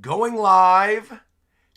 Going live.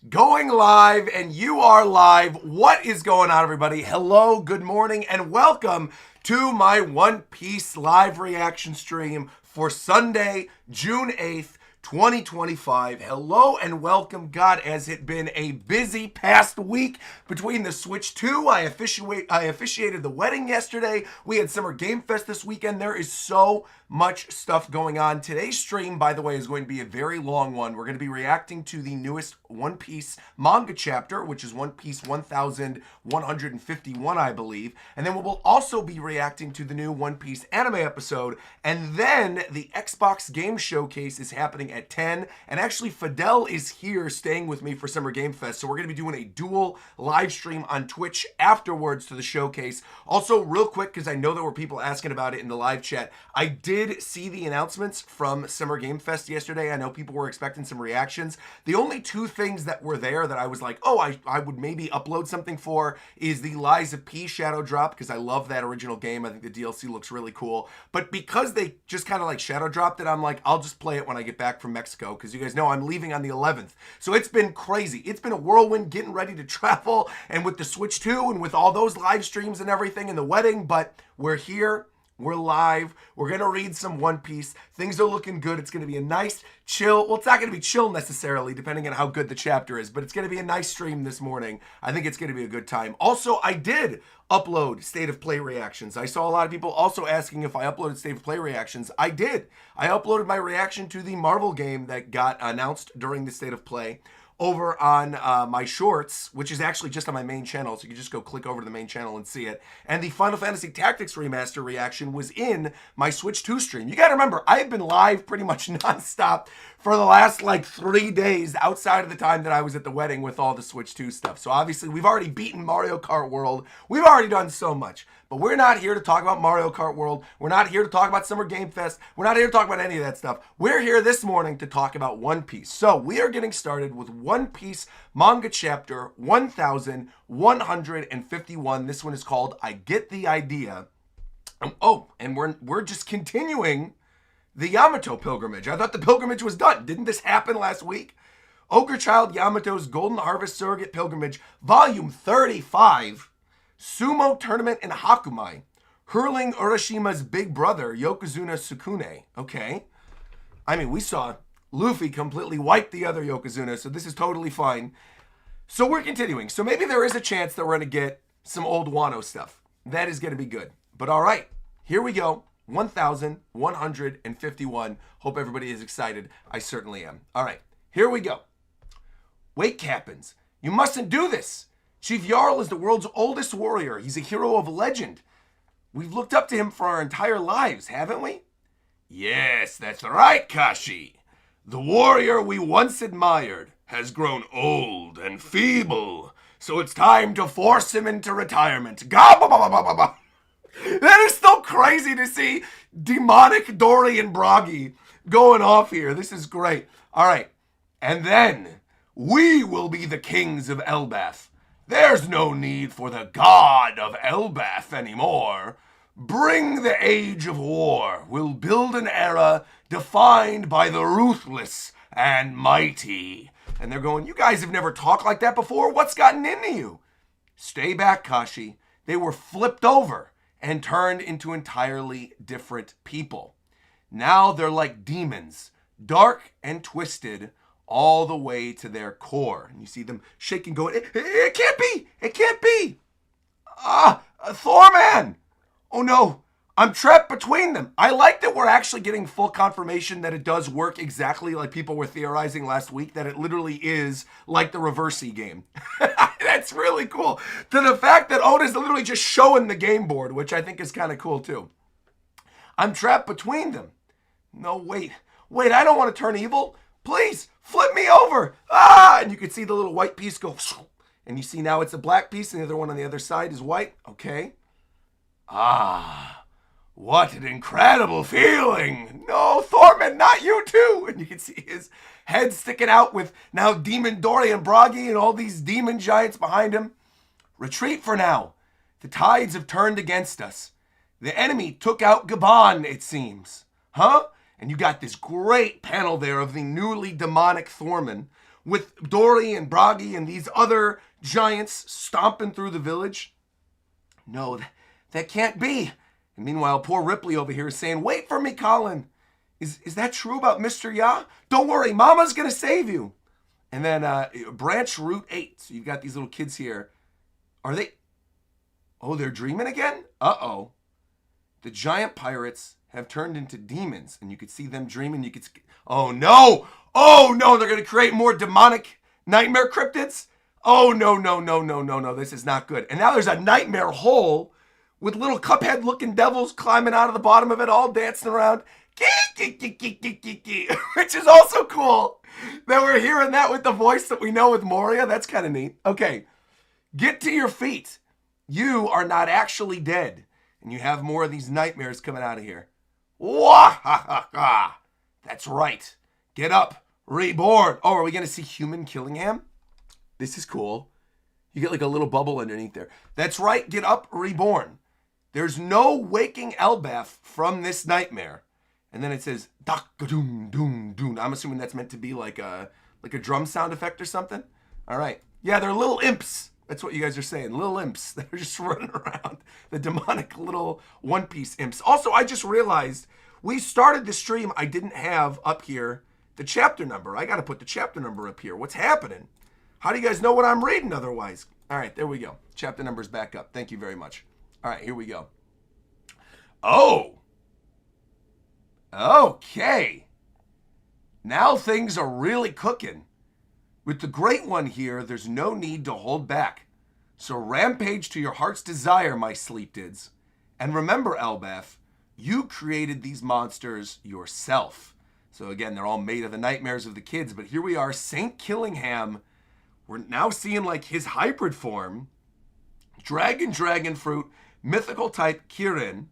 Going live, and you are live. What is going on, everybody? Hello, good morning, and welcome to my One Piece live reaction stream for Sunday, June 8th, 2025. Hello and welcome. God, has it been a busy past week between the Switch 2. I officiated the wedding yesterday. We had Summer Game Fest this weekend. There is so much stuff going on. Today's stream, by the way, is going to be a very long one. We're going to be reacting to the newest One Piece manga chapter, which is One Piece 1151, I believe. And then we'll also be reacting to the new One Piece anime episode. And then the Xbox Game Showcase is happening at 10. And actually, Fidel is here staying with me for Summer Game Fest. So we're going to be doing a dual live stream on Twitch afterwards to the showcase. Also, real quick, because I know there were people asking about it in the live chat, I did see the announcements from Summer Game Fest yesterday. I know people were expecting some reactions. The only two things that were there that I was like, oh, I would maybe upload something for is the Lies of P Shadow Drop, because I love that original game. I think the DLC looks really cool. But because they just kind of like shadow dropped it, I'm like, I'll just play it when I get back from Mexico, because you guys know I'm leaving on the 11th. So it's been crazy. It's been a whirlwind getting ready to travel, and with the Switch 2 and with all those live streams and everything and the wedding, but we're here. We're live. We're going to read some One Piece. Things are looking good. It's going to be a nice, chill. Well, it's not going to be chill necessarily, depending on how good the chapter is, but it's going to be a nice stream this morning. I think it's going to be a good time. Also, I did upload State of Play reactions. I saw a lot of people also asking if I uploaded State of Play reactions. I did. I uploaded my reaction to the Marvel game that got announced during the State of Play over on my shorts, which is actually just on my main channel, so you can just go click over to the main channel and see it. And the Final Fantasy Tactics Remaster reaction was in my Switch 2 stream. You gotta remember, I've been live pretty much nonstop for the last like 3 days outside of the time that I was at the wedding with all the Switch 2 stuff. So obviously we've already beaten Mario Kart World. We've already done so much. But we're not here to talk about Mario Kart World. We're not here to talk about Summer Game Fest. We're not here to talk about any of that stuff. We're here this morning to talk about One Piece. So we are getting started with One Piece manga chapter 1151. This one is called I Get the Idea. And we're just continuing the Yamato pilgrimage. I thought the pilgrimage was done. Didn't this happen last week? Ogre Child Yamato's Golden Harvest Surrogate Pilgrimage, Volume 35. Sumo Tournament in Hakumai. Hurling Urashima's big brother, Yokozuna Sukune. Okay. I mean, we saw Luffy completely wipe the other Yokozuna, so this is totally fine. So we're continuing. So maybe there is a chance that we're going to get some old Wano stuff. That is going to be good. But all right, here we go. 1151. Hope everybody is excited. I certainly am. All right, here we go. Wait, Captains. You mustn't do this. Chief Jarl is the world's oldest warrior. He's a hero of legend. We've looked up to him for our entire lives, haven't we? Yes, that's right, Kashi. The warrior we once admired has grown old and feeble, so it's time to force him into retirement. That is so crazy to see demonic Dorian Broggy going off here. This is great. All right, and then we will be the kings of Elbaf. There's no need for the god of Elbaf anymore. Bring the age of war. We'll build an era defined by the ruthless and mighty. And they're going, you guys have never talked like that before. What's gotten into you? Stay back, Kashi. They were flipped over and turned into entirely different people. Now they're like demons, dark and twisted, all the way to their core. And you see them shaking, going, it can't be! It can't be! Thorman! Oh no, I'm trapped between them. I like that we're actually getting full confirmation that it does work exactly like people were theorizing last week, that it literally is like the Reversi game. That's really cool. To the fact that Oda's literally just showing the game board, which I think is kind of cool too. I'm trapped between them. No, wait, I don't want to turn evil. Please, flip me over. And you can see the little white piece go. And you see now it's a black piece and the other one on the other side is white. Okay. What an incredible feeling. No, Thorman, not you too. And you can see his head sticking out with now Demon Dorian Broggy and all these demon giants behind him. Retreat for now. The tides have turned against us. The enemy took out Gabon, it seems. Huh? And you got this great panel there of the newly demonic Thorman with Dory and Bragi and these other giants stomping through the village. No, that can't be. And meanwhile, poor Ripley over here is saying, wait for me, Colin. Is that true about Mr. Ya? Don't worry, Mama's going to save you. And then branch route 8. So you've got these little kids here. Are they? Oh, they're dreaming again? Uh-oh. The giant pirates have turned into demons. And you could see them dreaming. Oh, no. Oh, no. They're going to create more demonic nightmare cryptids? Oh, no. This is not good. And now there's a nightmare hole with little Cuphead-looking devils climbing out of the bottom of it, all dancing around. Which is also cool that we're hearing that with the voice that we know with Moria. That's kind of neat. Okay, get to your feet. You are not actually dead. And you have more of these nightmares coming out of here. Wah-ha-ha-ha. That's right. Get up. Reborn. Oh, are we going to see human Killingham? This is cool. You get like a little bubble underneath there. That's right. Get up. Reborn. There's no waking Elbaf from this nightmare. And then it says, dak-a-doom, doom, doom. I'm assuming that's meant to be like a drum sound effect or something. All right. Yeah, they're little imps. That's what you guys are saying. Little imps. They're just running around. The demonic little One Piece imps. Also, I just realized we started the stream. I didn't have up here the chapter number. I got to put the chapter number up here. What's happening? How do you guys know what I'm reading otherwise? All right, there we go. Chapter number's back up. Thank you very much. All right, here we go. Oh. Okay. Now things are really cooking. With the Great One here, there's no need to hold back. So rampage to your heart's desire, my sleepdids. And remember, Elbaf, you created these monsters yourself. So again, they're all made of the nightmares of the kids. But here we are, Saint Killingham. We're now seeing like his hybrid form. Dragon fruit, mythical type Kirin.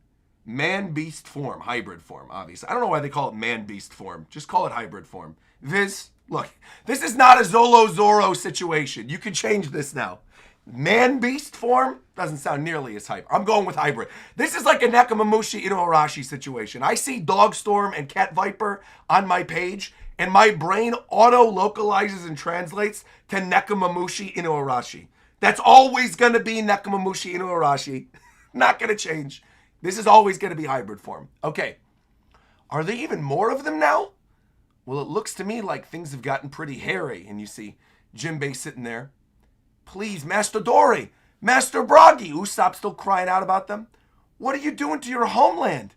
Man-beast form, hybrid form, obviously. I don't know why they call it man-beast form. Just call it hybrid form. Viz, look, this is not a Zolo Zoro situation. You can change this now. Man-beast form doesn't sound nearly as hype. I'm going with hybrid. This is like a Nekomamushi Inuarashi situation. I see Dogstorm and Cat Viper on my page, and my brain auto-localizes and translates to Nekomamushi Inuarashi. That's always going to be Nekomamushi Inuarashi. Not going to change. This is always going to be hybrid form. Okay. Are there even more of them now? Well, it looks to me like things have gotten pretty hairy. And you see Jinbei sitting there. Please, Master Dory, Master Bragi. Usopp's still crying out about them. What are you doing to your homeland?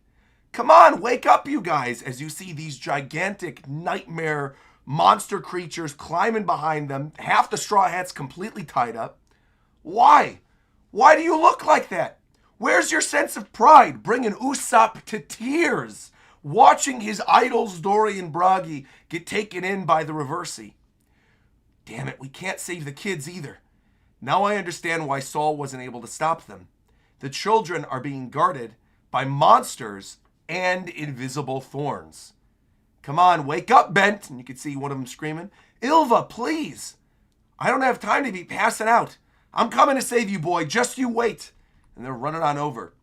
Come on, wake up, you guys, as you see these gigantic nightmare monster creatures climbing behind them. Half the Straw Hats completely tied up. Why? Why do you look like that? Where's your sense of pride, bringing Usopp to tears, watching his idols Dory and Bragi get taken in by the Reversi? Damn it, we can't save the kids either. Now I understand why Saul wasn't able to stop them. The children are being guarded by monsters and invisible thorns. Come on, wake up, Bent. And you can see one of them screaming, Ilva, please. I don't have time to be passing out. I'm coming to save you, boy. Just you wait. And they're running on over.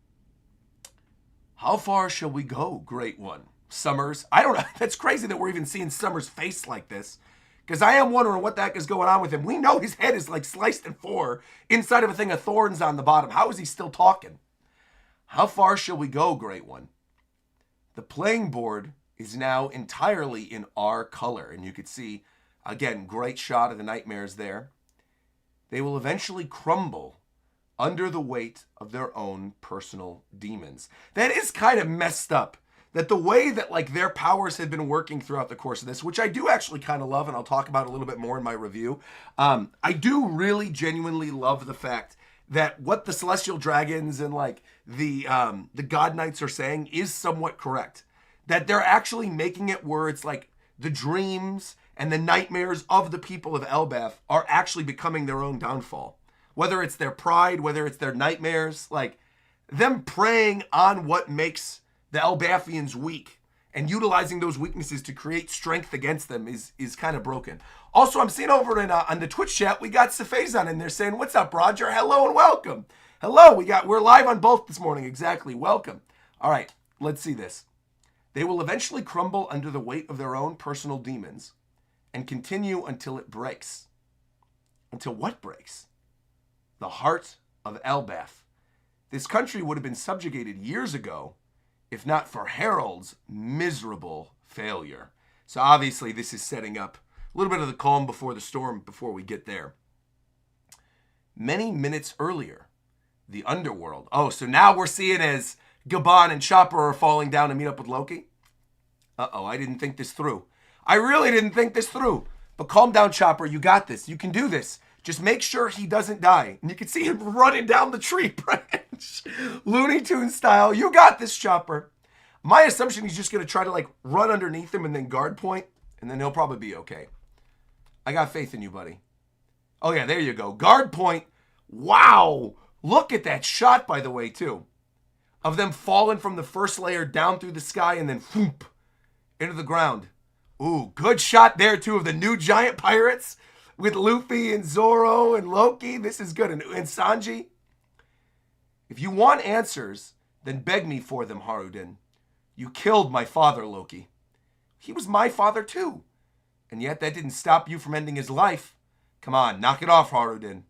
How far shall we go, Great One? Summers. I don't know. That's crazy that we're even seeing Summers' face like this. Because I am wondering what the heck is going on with him. We know his head is like sliced in four inside of a thing of thorns on the bottom. How is he still talking? How far shall we go, Great One? The playing board is now entirely in our color. And you could see, again, great shot of the nightmares there. They will eventually crumble under the weight of their own personal demons. That is kind of messed up. That the way that like their powers have been working throughout the course of this, which I do actually kind of love, and I'll talk about a little bit more in my review. I do really genuinely love the fact that what the Celestial Dragons and like the God Knights are saying is somewhat correct. That they're actually making it where it's like the dreams and the nightmares of the people of Elbaf are actually becoming their own downfall. Whether it's their pride, whether it's their nightmares, like them preying on what makes the Elbafians weak and utilizing those weaknesses to create strength against them is kind of broken. Also, I'm seeing over on the Twitch chat, we got Safazon in there saying, what's up, Roger? Hello and welcome. Hello, we're live on both this morning. Exactly. Welcome. All right, let's see this. They will eventually crumble under the weight of their own personal demons and continue until it breaks. Until what breaks? The heart of Elbath. This country would have been subjugated years ago if not for Harold's miserable failure. So obviously this is setting up a little bit of the calm before the storm before we get there. Many minutes earlier, the underworld. Oh, so now we're seeing as Gabon and Chopper are falling down to meet up with Loki. Uh-oh, I didn't think this through. I really didn't think this through. But calm down, Chopper. You got this. You can do this. Just make sure he doesn't die. And you can see him running down the tree branch. Looney Tunes style. You got this, Chopper. My assumption he's just going to try to like run underneath him and then guard point. And then he'll probably be okay. I got faith in you, buddy. Oh, yeah, there you go. Guard point. Wow. Look at that shot, by the way, too. Of them falling from the first layer down through the sky and then whoop, into the ground. Ooh, good shot there, too, of the new giant pirates with Luffy and Zoro and Loki. This is good. And Sanji. If you want answers, then beg me for them, Haruden. You killed my father, Loki. He was my father, too. And yet that didn't stop you from ending his life. Come on, knock it off, Haruden.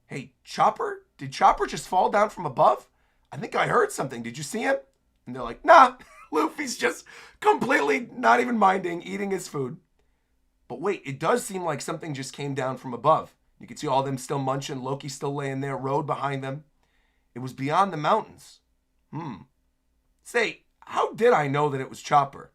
Hey, Chopper? Did Chopper just fall down from above? I think I heard something. Did you see him? And they're like, nah, Luffy's just completely not even minding, eating his food. But wait, it does seem like something just came down from above. You can see all them still munching, Loki still laying there, road behind them. It was beyond the mountains. Say, how did I know that it was Chopper?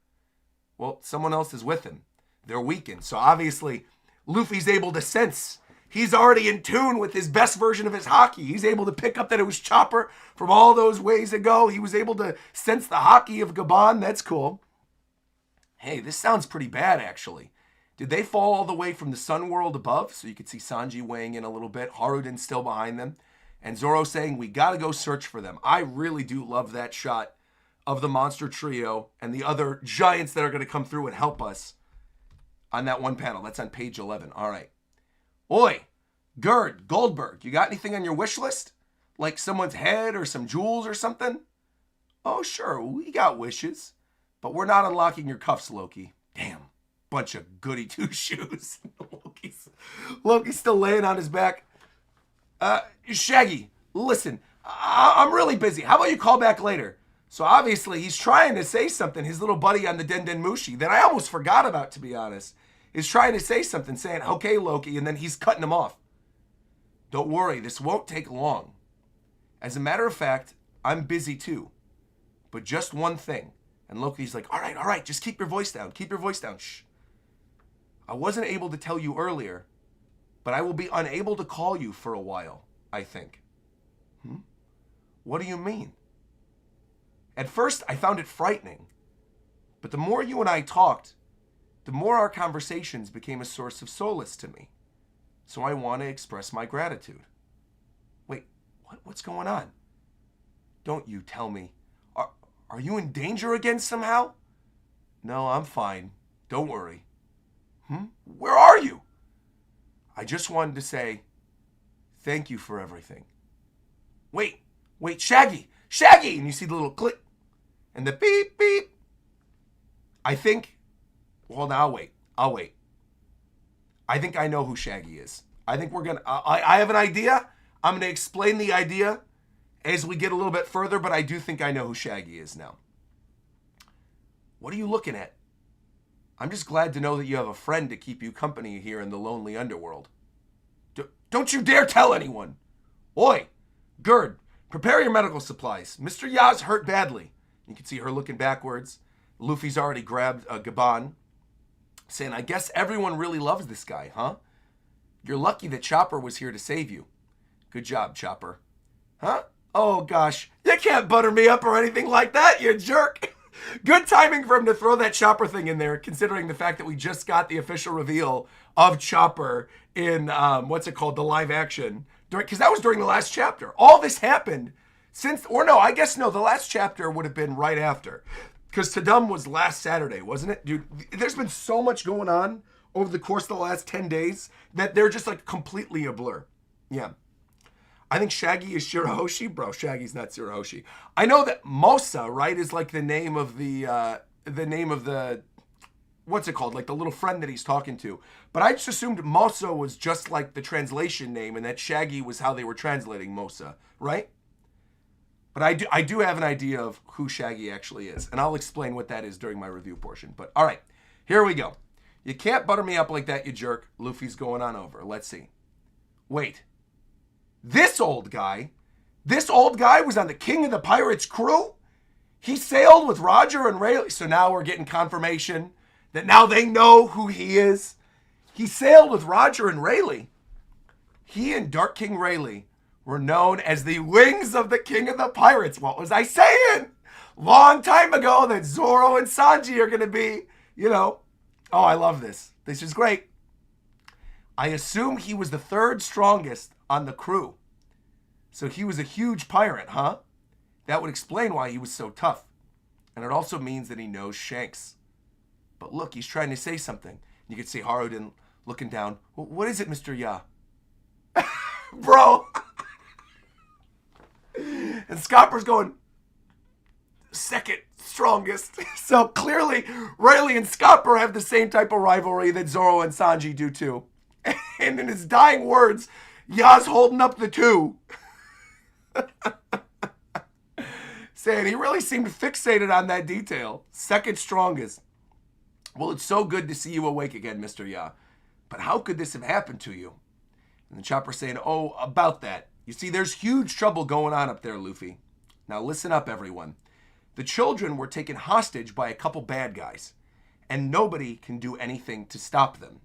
Well, someone else is with him. They're weakened. So obviously, Luffy's able to sense. He's already in tune with his best version of his hockey. He's able to pick up that it was Chopper from all those ways ago. He was able to sense the hockey of Gabon. That's cool. Hey, this sounds pretty bad, actually. Did they fall all the way from the sun world above? So you could see Sanji weighing in a little bit. Haruden still behind them. And Zoro saying, we got to go search for them. I really do love that shot of the monster trio and the other giants that are going to come through and help us on that one panel. That's on page 11. All right. Oi, Gerd, Goldberg, you got anything on your wish list? Like someone's head or some jewels or something? Oh, sure, we got wishes. But we're not unlocking your cuffs, Loki. Damn, bunch of goody two-shoes. Loki's still laying on his back. Shaggy, listen, I'm really busy. How about you call back later? So obviously he's trying to say something. His little buddy on the Den Den Mushi that I almost forgot about, to be honest, is trying to say something, saying, okay, Loki, and then he's cutting him off. Don't worry, this won't take long. As a matter of fact, I'm busy too. But just one thing. And Loki's like, all right, just keep your voice down. Keep your voice down. Shh. I wasn't able to tell you earlier, but I will be unable to call you for a while, I think. What do you mean? At first, I found it frightening. But the more you and I talked, the more our conversations became a source of solace to me. So I want to express my gratitude. Wait, what's going on? Don't you tell me. Are you in danger again somehow? No, I'm fine. Don't worry. Where are you? I just wanted to say thank you for everything. Wait, Shaggy! And you see the little click and the beep, beep. I think, well, now I'll wait. I think I know who Shaggy is. I think we're going to, I have an idea. I'm going to explain the idea as we get a little bit further, but I do think I know who Shaggy is now. What are you looking at? I'm just glad to know that you have a friend to keep you company here in the lonely underworld. Don't you dare tell anyone. Oi, Gerd, prepare your medical supplies. Mr. Yaz hurt badly. You can see her looking backwards. Luffy's already grabbed Gabon, saying, I guess everyone really loves this guy, huh? You're lucky that Chopper was here to save you. Good job, Chopper. Huh? Oh, gosh. You can't butter me up or anything like that, you jerk. Good timing for him to throw that Chopper thing in there, considering the fact that we just got the official reveal of Chopper in, the live action. Because that was during the last chapter. All this happened the last chapter would have been right after. Because Tadum was last Saturday, wasn't it? Dude, there's been so much going on over the course of the last 10 days that they're just like completely a blur. Yeah. I think Shaggy is Shirahoshi. Bro, Shaggy's not Shirahoshi. I know that Mosa, right, is like the name of the the name of the, what's it called? Like the little friend that he's talking to. But I just assumed Mosa was just like the translation name and that Shaggy was how they were translating Mosa, right? But I do have an idea of who Shaggy actually is. And I'll explain what that is during my review portion. But all right, here we go. You can't butter me up like that, you jerk. Luffy's going on over. Let's see. Wait. This old guy was on the King of the Pirates crew? He sailed with Roger and Rayleigh. So now we're getting confirmation that now they know who he is. He sailed with Roger and Rayleigh. He and Dark King Rayleigh were known as the wings of the King of the Pirates. What was I saying? Long time ago that Zoro and Sanji are going to be, oh, I love this. This is great. I assume he was the third strongest on the crew. So he was a huge pirate, huh? That would explain why he was so tough. And it also means that he knows Shanks. But look, he's trying to say something. You can see Haruden looking down. What is it, Mr. Ya? Bro. And Scopper's going, second strongest. So clearly, Rayleigh and Scopper have the same type of rivalry that Zoro and Sanji do too. And in his dying words, Ya's holding up the two. Saying he really seemed fixated on that detail. Second strongest. Well, it's so good to see you awake again, Mr. Ya. But how could this have happened to you? And the Chopper saying, oh, about that. You see, there's huge trouble going on up there, Luffy. Now listen up, everyone. The children were taken hostage by a couple bad guys, and nobody can do anything to stop them.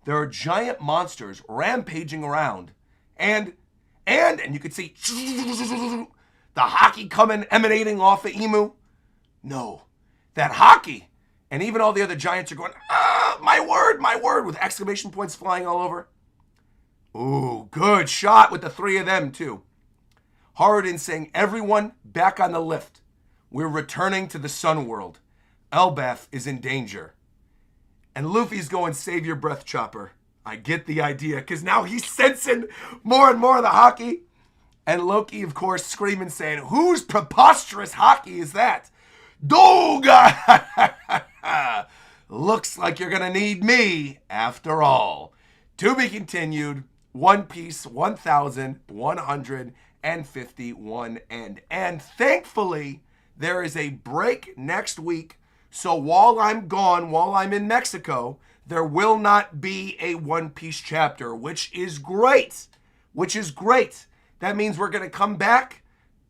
There are giant monsters rampaging around, and you could see the hockey emanating off of Emu. No, that hockey, and even all the other giants are going, my word, with exclamation points flying all over. Ooh, good shot with the three of them, too. Haruden saying, everyone back on the lift. We're returning to the Sun World. Elbaf is in danger. And Luffy's going, save your breath, Chopper. I get the idea, because now he's sensing more and more of the hockey. And Loki, of course, screaming, saying, whose preposterous hockey is that? Doga! Looks like you're going to need me after all. To be continued. One Piece 1151 and thankfully there is a break next week, so while I'm gone, while I'm in Mexico, there will not be a One Piece chapter, which is great. That means we're going to come back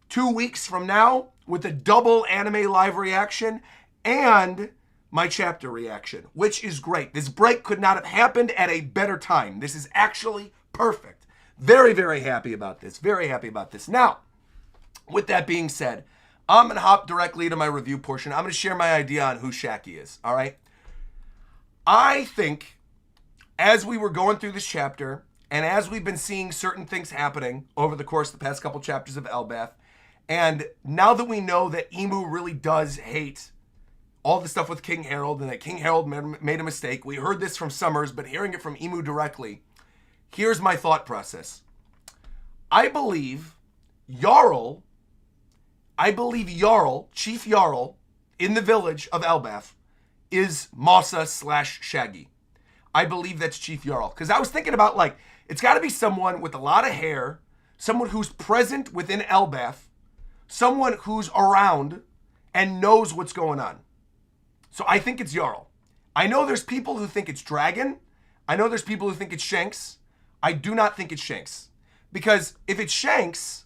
2 weeks from now with a double anime live reaction and my chapter reaction, which is great. This break could not have happened at a better time. This is actually perfect. Very, very happy about this. Very happy about this. Now, with that being said, I'm going to hop directly to my review portion. I'm going to share my idea on who Shaggy is, all right? I think as we were going through this chapter, and as we've been seeing certain things happening over the course of the past couple chapters of Elbaf, and now that we know that Emu really does hate all the stuff with King Harold, and that King Harold made a mistake. We heard this from Summers, but hearing it from Emu directly, here's my thought process. I believe Chief Jarl, in the village of Elbaf, is Masa/Shaggy. I believe that's Chief Jarl. Because I was thinking about, like, it's got to be someone with a lot of hair, someone who's present within Elbaf, someone who's around and knows what's going on. So I think it's Jarl. I know there's people who think it's Dragon. I know there's people who think it's Shanks. I do not think it's Shanks. Because if it's Shanks,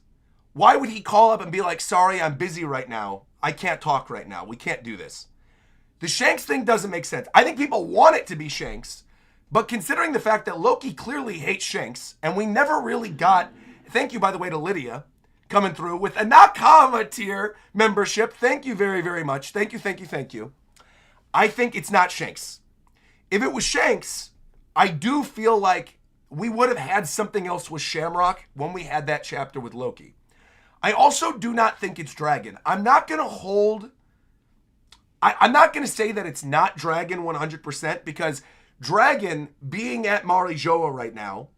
why would he call up and be like, sorry, I'm busy right now. I can't talk right now. We can't do this. The Shanks thing doesn't make sense. I think people want it to be Shanks. But considering the fact that Loki clearly hates Shanks, and we never really got, thank you, by the way, to Lydia, coming through with a Nakama tier membership. Thank you very, very much. Thank you. I think it's not Shanks. If it was Shanks, I do feel like we would have had something else with Shamrock when we had that chapter with Loki. I also do not think it's Dragon. I'm not going to say that it's not Dragon 100% because Dragon being at Marijoa right now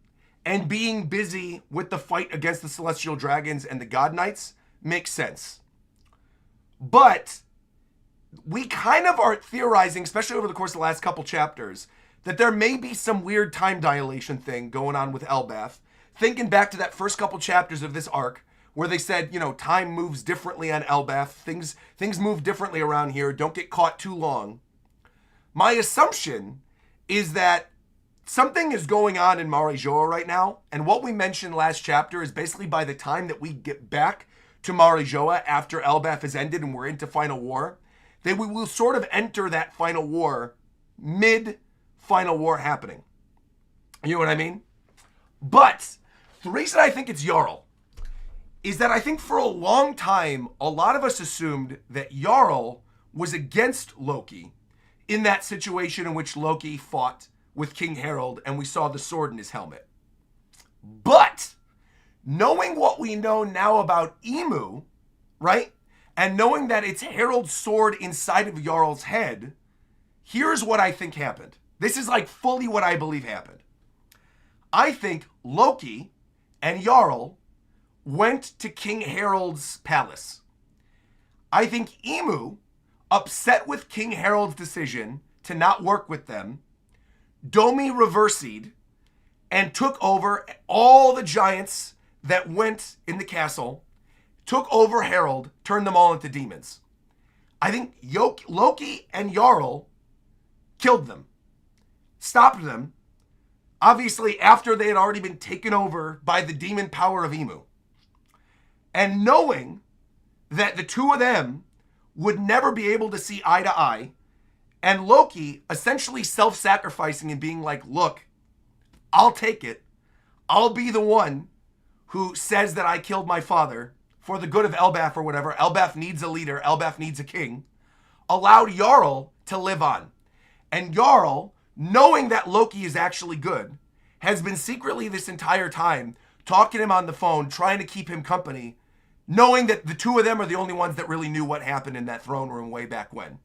and being busy with the fight against the Celestial Dragons and the God Knights makes sense. But we kind of are theorizing, especially over the course of the last couple chapters, that there may be some weird time dilation thing going on with Elbaf. Thinking back to that first couple chapters of this arc, where they said, you know, time moves differently on Elbaf. Things move differently around here. Don't get caught too long. My assumption is that something is going on in Mare Joa right now, and what we mentioned last chapter is basically by the time that we get back to Mare Joa after Elbaf has ended and we're into Final War, that we will sort of enter that Final War mid-Final War happening. You know what I mean? But the reason I think it's Jarl is that I think for a long time, a lot of us assumed that Jarl was against Loki in that situation in which Loki fought with King Harold and we saw the sword in his helmet. But knowing what we know now about Emu, right? And knowing that it's Harold's sword inside of Jarl's head, here's what I think happened. This is like fully what I believe happened. I think Loki and Jarl went to King Harold's palace. I think Emu, upset with King Harold's decision to not work with them, Domi reversied and took over all the giants that went in the castle, took over Harold, turned them all into demons. I think Loki and Jarl killed them, stopped them, obviously after they had already been taken over by the demon power of Emu. And knowing that the two of them would never be able to see eye to eye, and Loki essentially self-sacrificing and being like, look, I'll take it. I'll be the one who says that I killed my father for the good of Elbaf or whatever. Elbaf needs a leader. Elbaf needs a king. Allowed Jarl to live on. And Jarl, knowing that Loki is actually good, has been secretly this entire time talking to him on the phone, trying to keep him company, knowing that the two of them are the only ones that really knew what happened in that throne room way back when.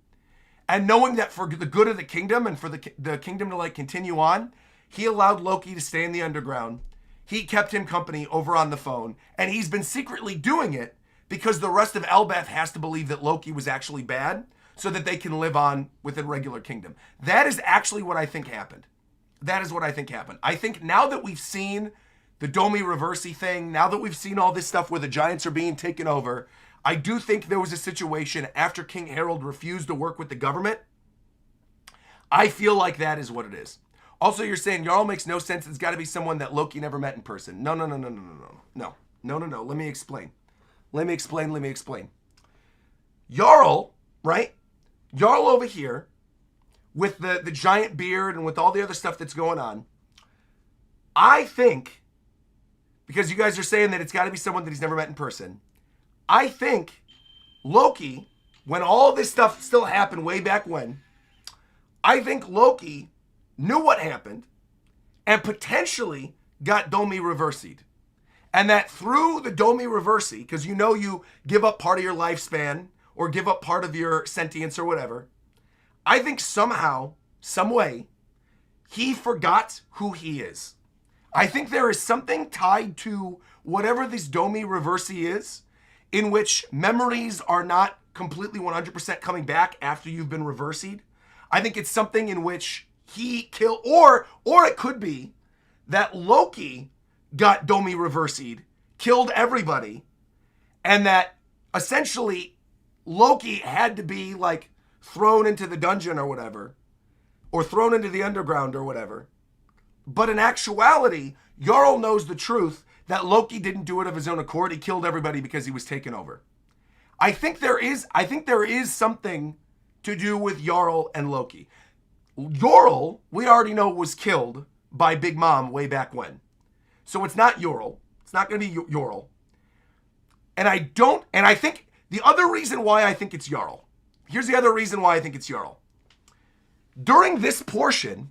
And knowing that for the good of the kingdom and for the kingdom to like continue on, he allowed Loki to stay in the underground. He kept him company over on the phone, and he's been secretly doing it because the rest of Elbaf has to believe that Loki was actually bad so that they can live on within regular kingdom. That is actually what I think happened. That is what I think happened. I think now that we've seen the Domi Reversi thing, now that we've seen all this stuff where the giants are being taken over, I do think there was a situation after King Harold refused to work with the government. I feel like that is what it is. Also, you're saying Jarl makes no sense. It's got to be someone that Loki never met in person. No. Let me explain. Jarl, right? Jarl over here with the giant beard and with all the other stuff that's going on. I think, because you guys are saying that it's got to be someone that he's never met in person, I think Loki, when all this stuff still happened way back when, I think Loki knew what happened and potentially got Domi Reversied. And that through the Domi Reversi, because you know you give up part of your lifespan or give up part of your sentience or whatever, I think somehow, some way, he forgot who he is. I think there is something tied to whatever this Domi Reversi is, in which memories are not completely 100% coming back after you've been reversied. I think it's something in which he killed, or it could be that Loki got Domi Reversied, killed everybody, and that essentially Loki had to be like thrown into the dungeon or whatever, or thrown into the underground or whatever. But in actuality, Jarl knows the truth that Loki didn't do it of his own accord. He killed everybody because he was taken over. I think there is something to do with Jarl and Loki. Jarl, we already know, was killed by Big Mom way back when. So it's not Jarl. It's not going to be Jarl. And I think the other reason why I think it's Jarl. Here's the other reason why I think it's Jarl. During this portion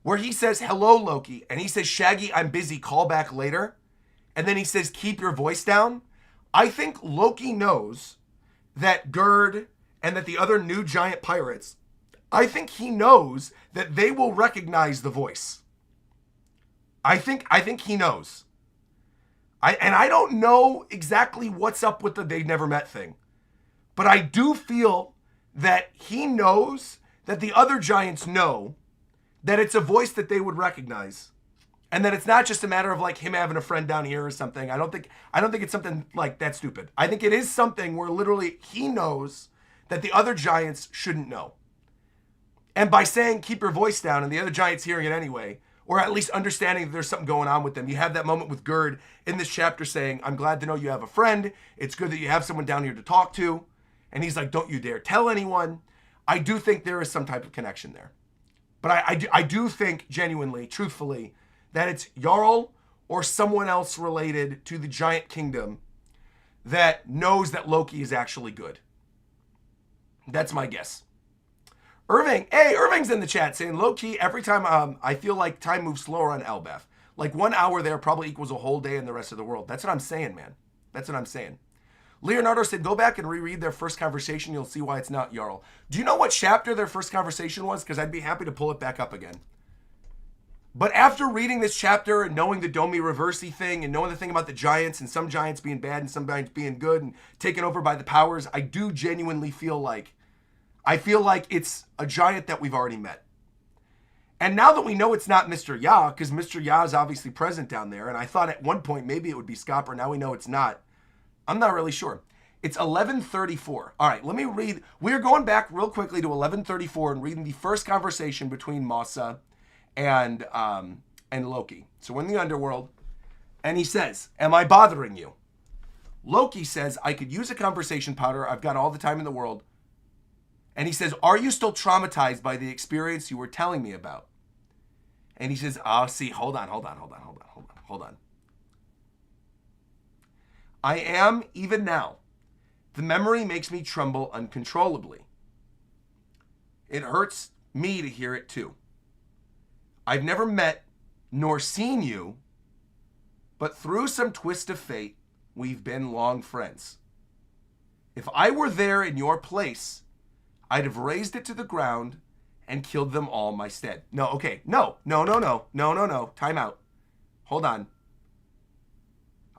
where he says, hello, Loki, and he says, Shaggy, I'm busy, call back later, and then he says, keep your voice down, I think Loki knows that Gerd and that the other new giant pirates, I think he knows that they will recognize the voice. I think he knows. I don't know exactly what's up with the they never met thing, but I do feel that he knows that the other giants know that it's a voice that they would recognize. And that it's not just a matter of like him having a friend down here or something. I don't think it's something like that stupid. I think it is something where literally he knows that the other giants shouldn't know. And by saying keep your voice down and the other giants hearing it anyway, or at least understanding that there's something going on with them. You have that moment with Gerd in this chapter saying, I'm glad to know you have a friend. It's good that you have someone down here to talk to. And he's like, don't you dare tell anyone. I do think there is some type of connection there. But I do think genuinely, truthfully, that it's Jarl or someone else related to the giant kingdom that knows that Loki is actually good. That's my guess. Irving's in the chat saying, low-key, every time I feel like time moves slower on Elbaf. Like 1 hour there probably equals a whole day in the rest of the world. That's what I'm saying, man. That's what I'm saying. Leonardo said, go back and reread their first conversation. You'll see why it's not Jarl. Do you know what chapter their first conversation was? Because I'd be happy to pull it back up again. But after reading this chapter and knowing the Domi Reversi thing and knowing the thing about the giants and some giants being bad and some giants being good and taken over by the powers, I do genuinely feel like it's a giant that we've already met. And now that we know it's not Mr. Ya, because Mr. Ya is obviously present down there, and I thought at one point maybe it would be Scopper, now we know it's not. I'm not really sure. It's 11:34. All right, let me read. We're going back real quickly to 11:34 and reading the first conversation between Masa and Loki. So we're in the underworld, and he says, am I bothering you? Loki says, I could use a conversation powder. I've got all the time in the world. And he says, are you still traumatized by the experience you were telling me about? And he says, see, hold on. I am, even now. The memory makes me tremble uncontrollably. It hurts me to hear it too. I've never met nor seen you, but through some twist of fate, we've been long friends. If I were there in your place, I'd have razed it to the ground and killed them all my stead. No, okay. No. Time out. Hold on.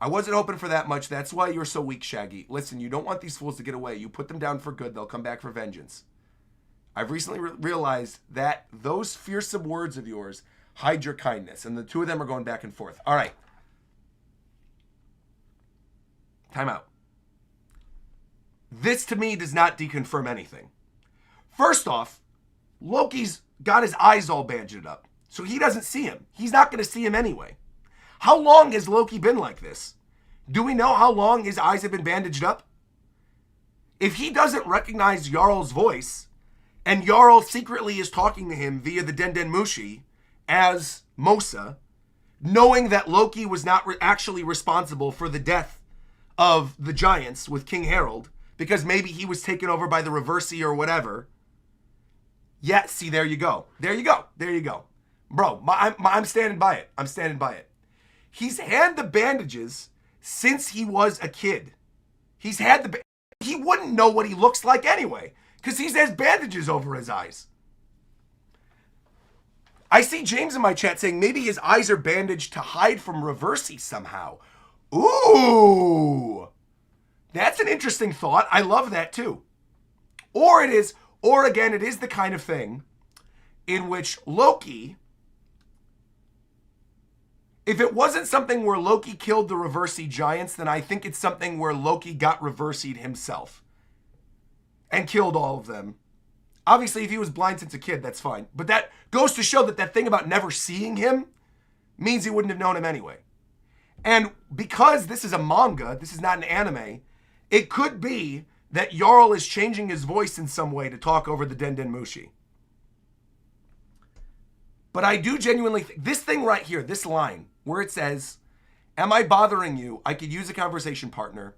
I wasn't hoping for that much. That's why you're so weak, Shaggy. Listen, you don't want these fools to get away. You put them down for good. They'll come back for vengeance. I've recently realized that those fearsome words of yours hide your kindness. And the two of them are going back and forth. All right. Time out. This to me does not deconfirm anything. First off, Loki's got his eyes all bandaged up, so he doesn't see him. He's not going to see him anyway. How long has Loki been like this? Do we know how long his eyes have been bandaged up? If he doesn't recognize Jarl's voice, and Jarl secretly is talking to him via the Den Mushi as Mosa, knowing that Loki was not actually responsible for the death of the giants with King Harold, because maybe he was taken over by the Reversi or whatever. Yeah, see, there you go. Bro, I'm standing by it. He's had the bandages since he was a kid. He wouldn't know what he looks like anyway, because he has bandages over his eyes. I see James in my chat saying maybe his eyes are bandaged to hide from Reversi somehow. Ooh, that's an interesting thought. I love that too. Or again, it is the kind of thing in which Loki, if it wasn't something where Loki killed the Reversi giants, then I think it's something where Loki got Reversi'd himself and killed all of them. Obviously, if he was blind since a kid, that's fine. But that goes to show that thing about never seeing him means he wouldn't have known him anyway. And because this is a manga, this is not an anime, it could be that Jarl is changing his voice in some way to talk over the Den Mushi. But I do genuinely think this thing right here, this line where it says, am I bothering you? I could use a conversation partner.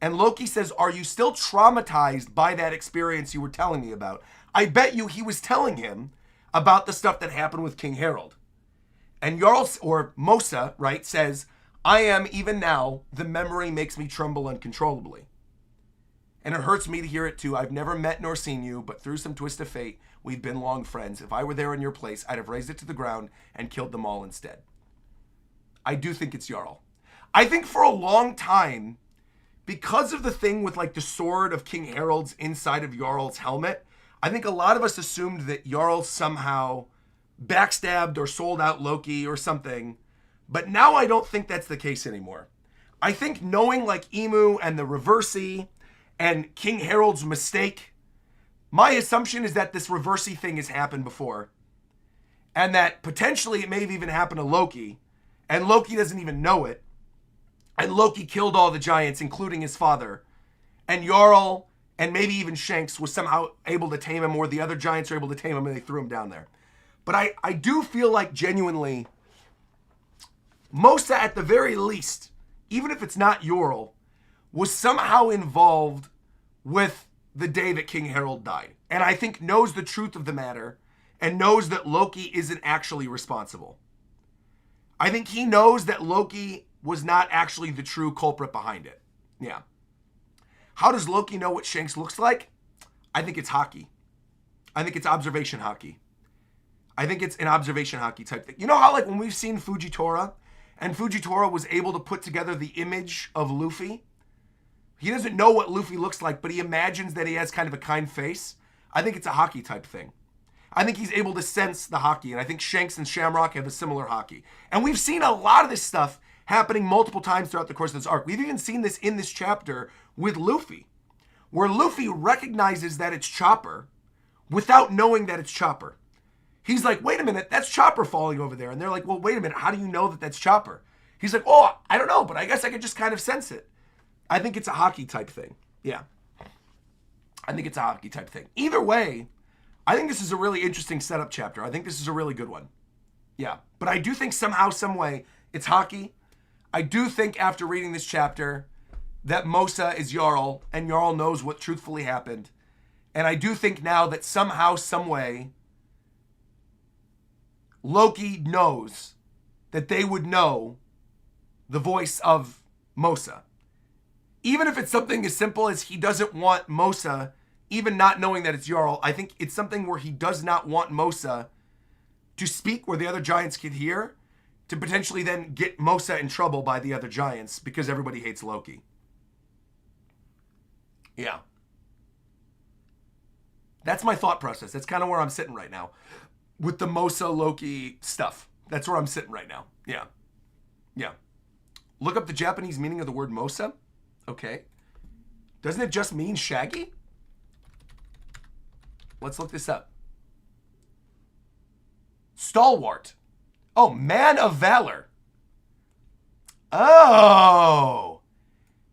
And Loki says, are you still traumatized by that experience you were telling me about? I bet you he was telling him about the stuff that happened with King Harold. And Jarl, or Mosa, right, says, I am, even now, the memory makes me tremble uncontrollably. And it hurts me to hear it too. I've never met nor seen you, but through some twist of fate, we've been long friends. If I were there in your place, I'd have razed it to the ground and killed them all instead. I do think it's Jarl. I think for a long time, because of the thing with like the sword of King Harold's inside of Jarl's helmet, I think a lot of us assumed that Jarl somehow backstabbed or sold out Loki or something. But now I don't think that's the case anymore. I think knowing like Emu and the Reversey and King Harold's mistake, my assumption is that this Reversey thing has happened before. And that potentially it may have even happened to Loki. And Loki doesn't even know it. And Loki killed all the giants, including his father. And Jarl and maybe even Shanks was somehow able to tame him, or the other giants were able to tame him and they threw him down there. But I do feel like genuinely, Mosa at the very least, even if it's not Jarl, was somehow involved with the day that King Harold died. And I think knows the truth of the matter and knows that Loki isn't actually responsible. I think he knows that Loki was not actually the true culprit behind it. Yeah. How does Loki know what Shanks looks like? I think it's hockey. I think it's observation hockey. I think it's an observation hockey type thing. You know how like when we've seen Fujitora, and Fujitora was able to put together the image of Luffy? He doesn't know what Luffy looks like, but he imagines that he has kind of a kind face. I think it's a hockey type thing. I think he's able to sense the hockey, and I think Shanks and Shamrock have a similar hockey. And we've seen a lot of this stuff happening multiple times throughout the course of this arc. We've even seen this in this chapter with Luffy, where Luffy recognizes that it's Chopper without knowing that it's Chopper. He's like, wait a minute, that's Chopper falling over there. And they're like, well, wait a minute, how do you know that that's Chopper? He's like, oh, I don't know, but I guess I could just kind of sense it. I think it's a hockey type thing. Yeah. I think it's a hockey type thing. Either way, I think this is a really interesting setup chapter. I think this is a really good one. Yeah. But I do think somehow, some way, it's hockey. I do think after reading this chapter that Mosa is Jarl, and Jarl knows what truthfully happened. And I do think now that somehow, some way, Loki knows that they would know the voice of Mosa. Even if it's something as simple as he doesn't want Mosa, even not knowing that it's Jarl, I think it's something where he does not want Mosa to speak where the other giants can hear, to potentially then get Mosa in trouble by the other giants because everybody hates Loki. Yeah. That's my thought process. That's kind of where I'm sitting right now with the Mosa Loki stuff. That's where I'm sitting right now. Yeah. Yeah. Look up the Japanese meaning of the word Mosa. Okay. Doesn't it just mean shaggy? Let's look this up. Stalwart. Oh, man of valor. Oh.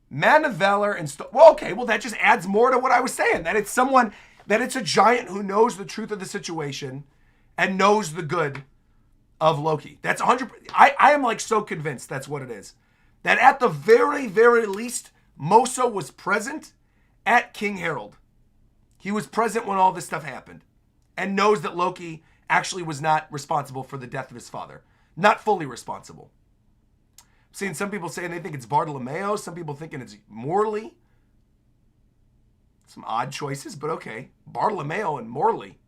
Man of valor and well, okay, well that just adds more to what I was saying. That it's someone, that it's a giant who knows the truth of the situation and knows the good of Loki. That's 100%. I am like so convinced that's what it is. That at the very, very least, Mosa was present at King Harold. He was present when all this stuff happened and knows that Loki actually was not responsible for the death of his father. Not fully responsible. I'm seeing some people saying they think it's Bartolomeo. Some people thinking it's Morley. Some odd choices, but okay. Bartolomeo and Morley.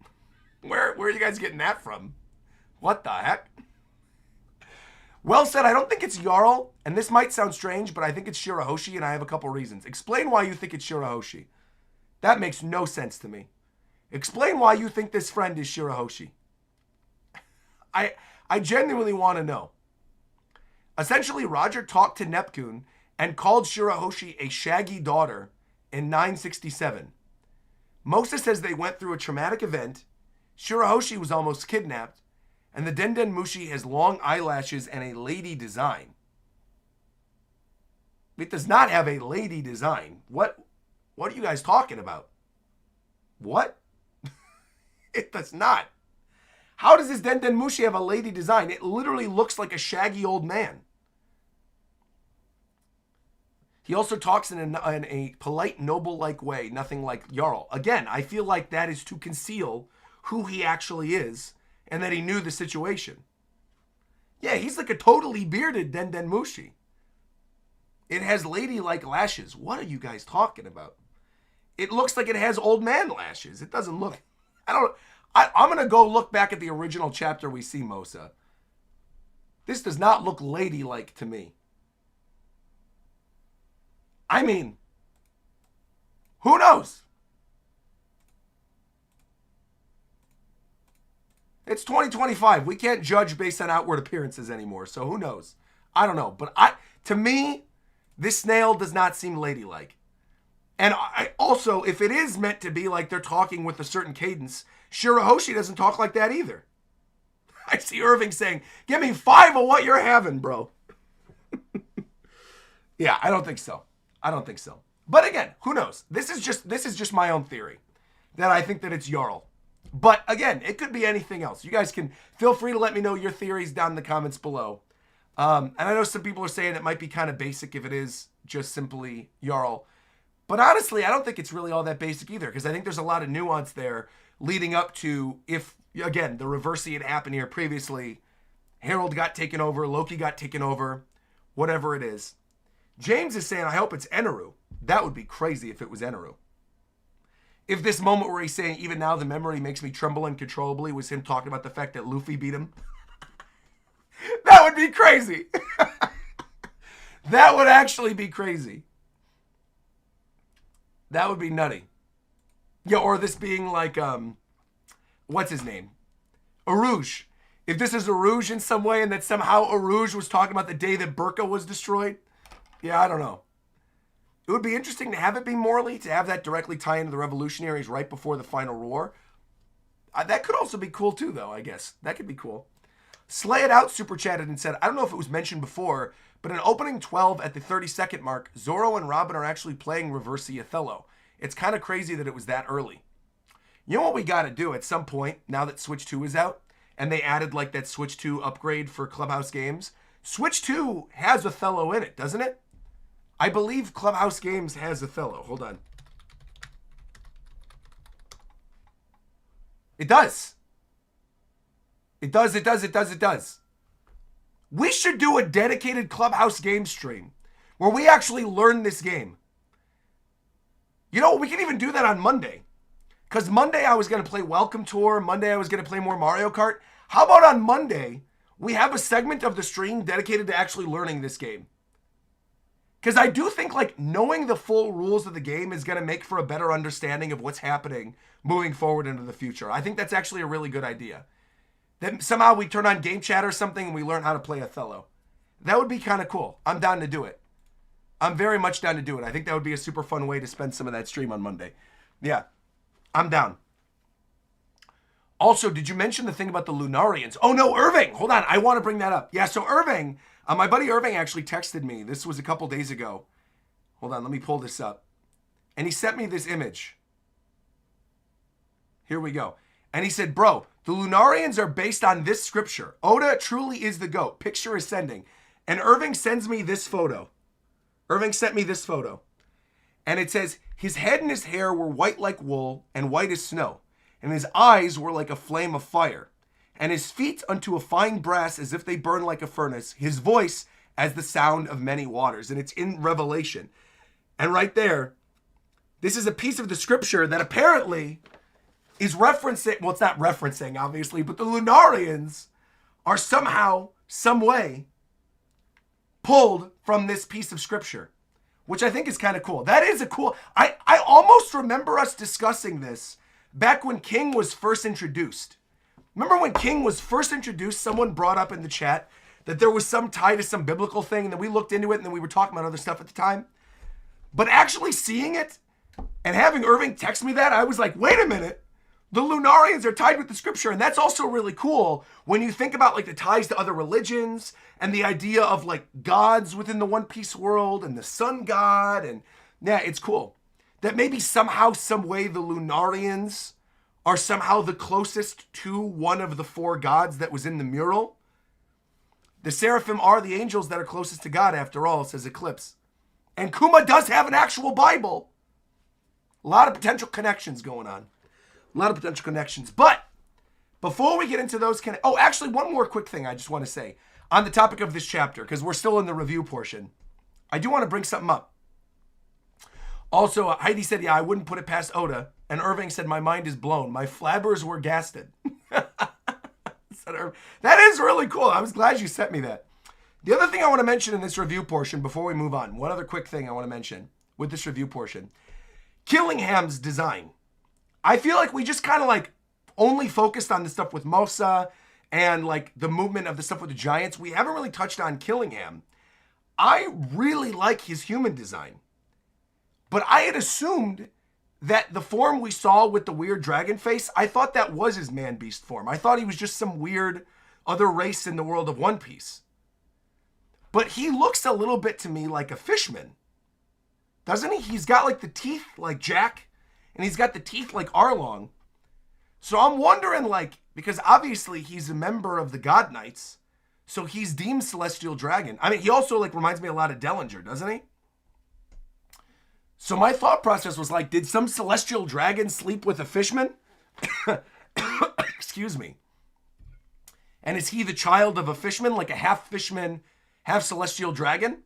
Where are you guys getting that from? What the heck? Well said. I don't think it's Jarl, and this might sound strange, but I think it's Shirahoshi, and I have a couple reasons. Explain why you think it's Shirahoshi. That makes no sense to me. Explain why you think this friend is Shirahoshi. I genuinely want to know. Essentially, Roger talked to Neptune and called Shirahoshi a shaggy daughter in 967. Mosa says they went through a traumatic event. Shirahoshi was almost kidnapped, and the Denden Mushi has long eyelashes and a lady design. It does not have a lady design. What are you guys talking about? What? It does not. How does this Denden Mushi have a lady design? It literally looks like a shaggy old man. He also talks in a polite, noble-like way, nothing like Jarl. Again, I feel like that is to conceal who he actually is and that he knew the situation. Yeah, he's like a totally bearded Denden Mushi. It has lady-like lashes. What are you guys talking about? It looks like it has old man lashes. It doesn't look... I'm going to go look back at the original chapter we see Mosa. This does not look ladylike to me. I mean, who knows? It's 2025. We can't judge based on outward appearances anymore, so who knows? I don't know. But to me, this snail does not seem ladylike. And I also, if it is meant to be like they're talking with a certain cadence, Shirahoshi doesn't talk like that either. I see Irving saying, give me 5 of what you're having, bro. Yeah, I don't think so. I don't think so. But again, who knows? This is just my own theory. That I think that it's Jarl. But again, it could be anything else. You guys can feel free to let me know your theories down in the comments below. And I know some people are saying it might be kind of basic if it is just simply Jarl. But honestly, I don't think it's really all that basic either, because I think there's a lot of nuance there leading up to if, again, the reversey had happened here previously, Harold got taken over, Loki got taken over, whatever it is. James is saying, I hope it's Eneru. That would be crazy if it was Eneru. If this moment where he's saying, even now the memory makes me tremble uncontrollably, was him talking about the fact that Luffy beat him. That would be crazy. That would actually be crazy. That would be nutty. Yeah, or this being like, what's his name? Arouge. If this is Arouge in some way and that somehow Arouge was talking about the day that Burka was destroyed. Yeah, I don't know. It would be interesting to have it be Morley, to have that directly tie into the revolutionaries right before the final roar. That could also be cool too, though, I guess. That could be cool. Slay It Out super chatted and said, I don't know if it was mentioned before, but in opening 12 at the 30-second mark, Zoro and Robin are actually playing Reversi Othello. It's kind of crazy that it was that early. You know what we got to do at some point, now that Switch 2 is out, and they added like that Switch 2 upgrade for Clubhouse Games? Switch 2 has Othello in it, doesn't it? I believe Clubhouse Games has Othello. Hold on. It does. It does. We should do a dedicated Clubhouse game stream where we actually learn this game. You know, we can even do that on Monday. Because Monday I was going to play Welcome Tour. Monday I was going to play more Mario Kart. How about on Monday, we have a segment of the stream dedicated to actually learning this game? Because I do think like knowing the full rules of the game is going to make for a better understanding of what's happening moving forward into the future. I think that's actually a really good idea. That somehow we turn on Game Chat or something and we learn how to play Othello. That would be kind of cool. I'm down to do it. I'm very much down to do it. I think that would be a super fun way to spend some of that stream on Monday. Yeah, I'm down. Also, did you mention the thing about the Lunarians? Oh no, Irving, hold on. I want to bring that up. Yeah, so Irving, my buddy Irving actually texted me. This was a couple days ago. Hold on, let me pull this up. And he sent me this image. Here we go. And he said, bro, the Lunarians are based on this scripture. Oda truly is the GOAT. Picture is sending. And Irving sends me this photo. Irving sent me this photo. And it says, his head and his hair were white like wool and white as snow. And his eyes were like a flame of fire. And his feet unto a fine brass as if they burn like a furnace. His voice as the sound of many waters. And it's in Revelation. And right there, this is a piece of the scripture that apparently is referencing, well, it's not referencing, obviously, but the Lunarians are somehow, some way, pulled from this piece of scripture, which I think is kind of cool. That is a cool, I almost remember us discussing this back when King was first introduced. Remember when King was first introduced, someone brought up in the chat that there was some tie to some biblical thing, and then we looked into it, and then we were talking about other stuff at the time. But actually seeing it, and having Irving text me that, I was like, wait a minute. The Lunarians are tied with the scripture, and that's also really cool when you think about like the ties to other religions and the idea of like gods within the One Piece world and the sun god, and yeah, it's cool. That maybe somehow, some way the Lunarians are somehow the closest to one of the 4 gods that was in the mural. The Seraphim are the angels that are closest to God after all, says Eclipse. And Kuma does have an actual Bible. A lot of potential connections going on. A lot of potential connections. But before we get into those, actually, one more quick thing I just want to say on the topic of this chapter, because we're still in the review portion. I do want to bring something up. Also, Heidi said, yeah, I wouldn't put it past Oda. And Irving said, my mind is blown. My flabbers were gasted. That is really cool. I was glad you sent me that. The other thing I want to mention in this review portion before we move on, one other quick thing I want to mention. with this review portion. Killingham's design. I feel like we just kind of like only focused on the stuff with Mosa and like the movement of the stuff with the giants. We haven't really touched on Killingham. I really like his human design. But I had assumed that the form we saw with the weird dragon face, I thought that was his man-beast form. I thought he was just some weird other race in the world of One Piece. But he looks a little bit to me like a fishman. Doesn't he? He's got like the teeth like Jack, and he's got the teeth like Arlong. So I'm wondering, like, because obviously he's a member of the God Knights, so he's deemed Celestial Dragon. I mean, he also like reminds me a lot of Dellinger, doesn't he? So my thought process was like, did some Celestial Dragon sleep with a fishman? Excuse me. And is he the child of a fishman, like a half fishman, half Celestial Dragon?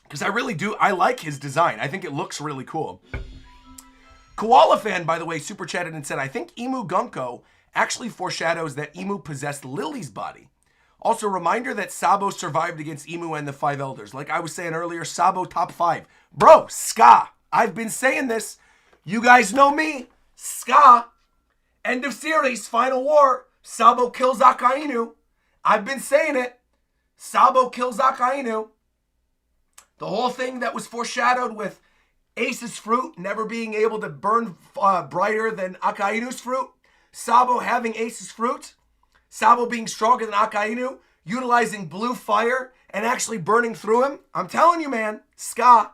Because I like his design. I think it looks really cool. Koala Fan, by the way, super chatted and said, I think Emu Gunko actually foreshadows that Emu possessed Lily's body. Also, reminder that Sabo survived against Emu and the Five Elders. Like I was saying earlier, Sabo top 5. Bro, Ska. I've been saying this. You guys know me. Ska. End of series, Final War. Sabo kills Akainu. I've been saying it. Sabo kills Akainu. The whole thing that was foreshadowed with Ace's fruit never being able to burn brighter than Akainu's fruit. Sabo having Ace's fruit. Sabo being stronger than Akainu. Utilizing blue fire and actually burning through him. I'm telling you, man. Ska.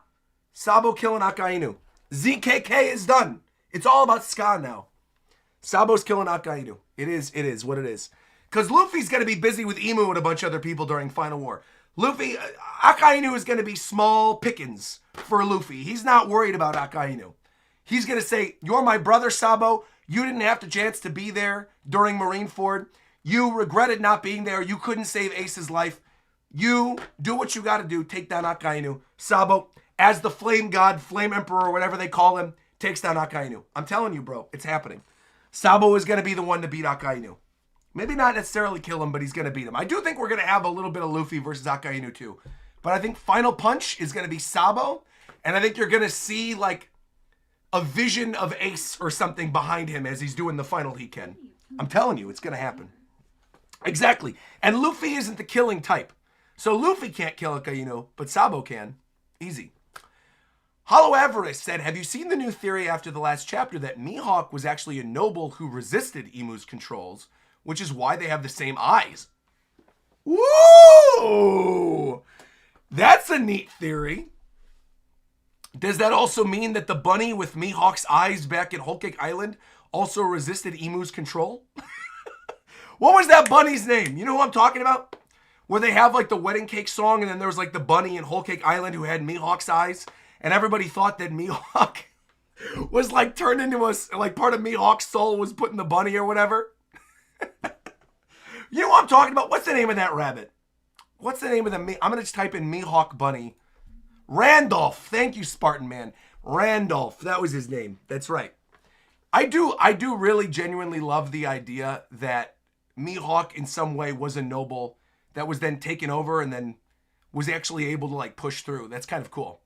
Sabo killing Akainu. ZKK is done. It's all about Ska now. Sabo's killing Akainu. It is what it is. Because Luffy's going to be busy with Emu and a bunch of other people during Final War. Akainu is going to be small pickings for Luffy. He's not worried about Akainu. He's going to say, you're my brother, Sabo. You didn't have the chance to be there during Marineford. You regretted not being there. You couldn't save Ace's life. You do what you got to do. Take down Akainu. Sabo, as the Flame God, Flame Emperor, whatever they call him, takes down Akainu. I'm telling you, bro, it's happening. Sabo is going to be the one to beat Akainu. Maybe not necessarily kill him, but he's going to beat him. I do think we're going to have a little bit of Luffy versus Akainu too. But I think Final Punch is going to be Sabo. And I think you're going to see like a vision of Ace or something behind him as he's doing the final Hiken. I'm telling you, it's going to happen. Exactly. And Luffy isn't the killing type. So Luffy can't kill Akainu, but Sabo can. Easy. Hollow Avarice said, have you seen the new theory after the last chapter that Mihawk was actually a noble who resisted Emu's controls, which is why they have the same eyes? Woo! That's a neat theory. Does that also mean that the bunny with Mihawk's eyes back at Whole Cake Island also resisted Emu's control? What was that bunny's name? You know who I'm talking about? Where they have like the wedding cake song and then there was like the bunny in Whole Cake Island who had Mihawk's eyes. And everybody thought that Mihawk was like turned into a, like part of Mihawk's soul was put in the bunny or whatever. You know what I'm talking about? What's the name of that rabbit? What's the name of the, I'm going to just type in Mihawk bunny. Randolph. Thank you, Spartan Man. Randolph. That was his name. That's right. I do really genuinely love the idea that Mihawk in some way was a noble that was then taken over and then was actually able to like push through. That's kind of cool.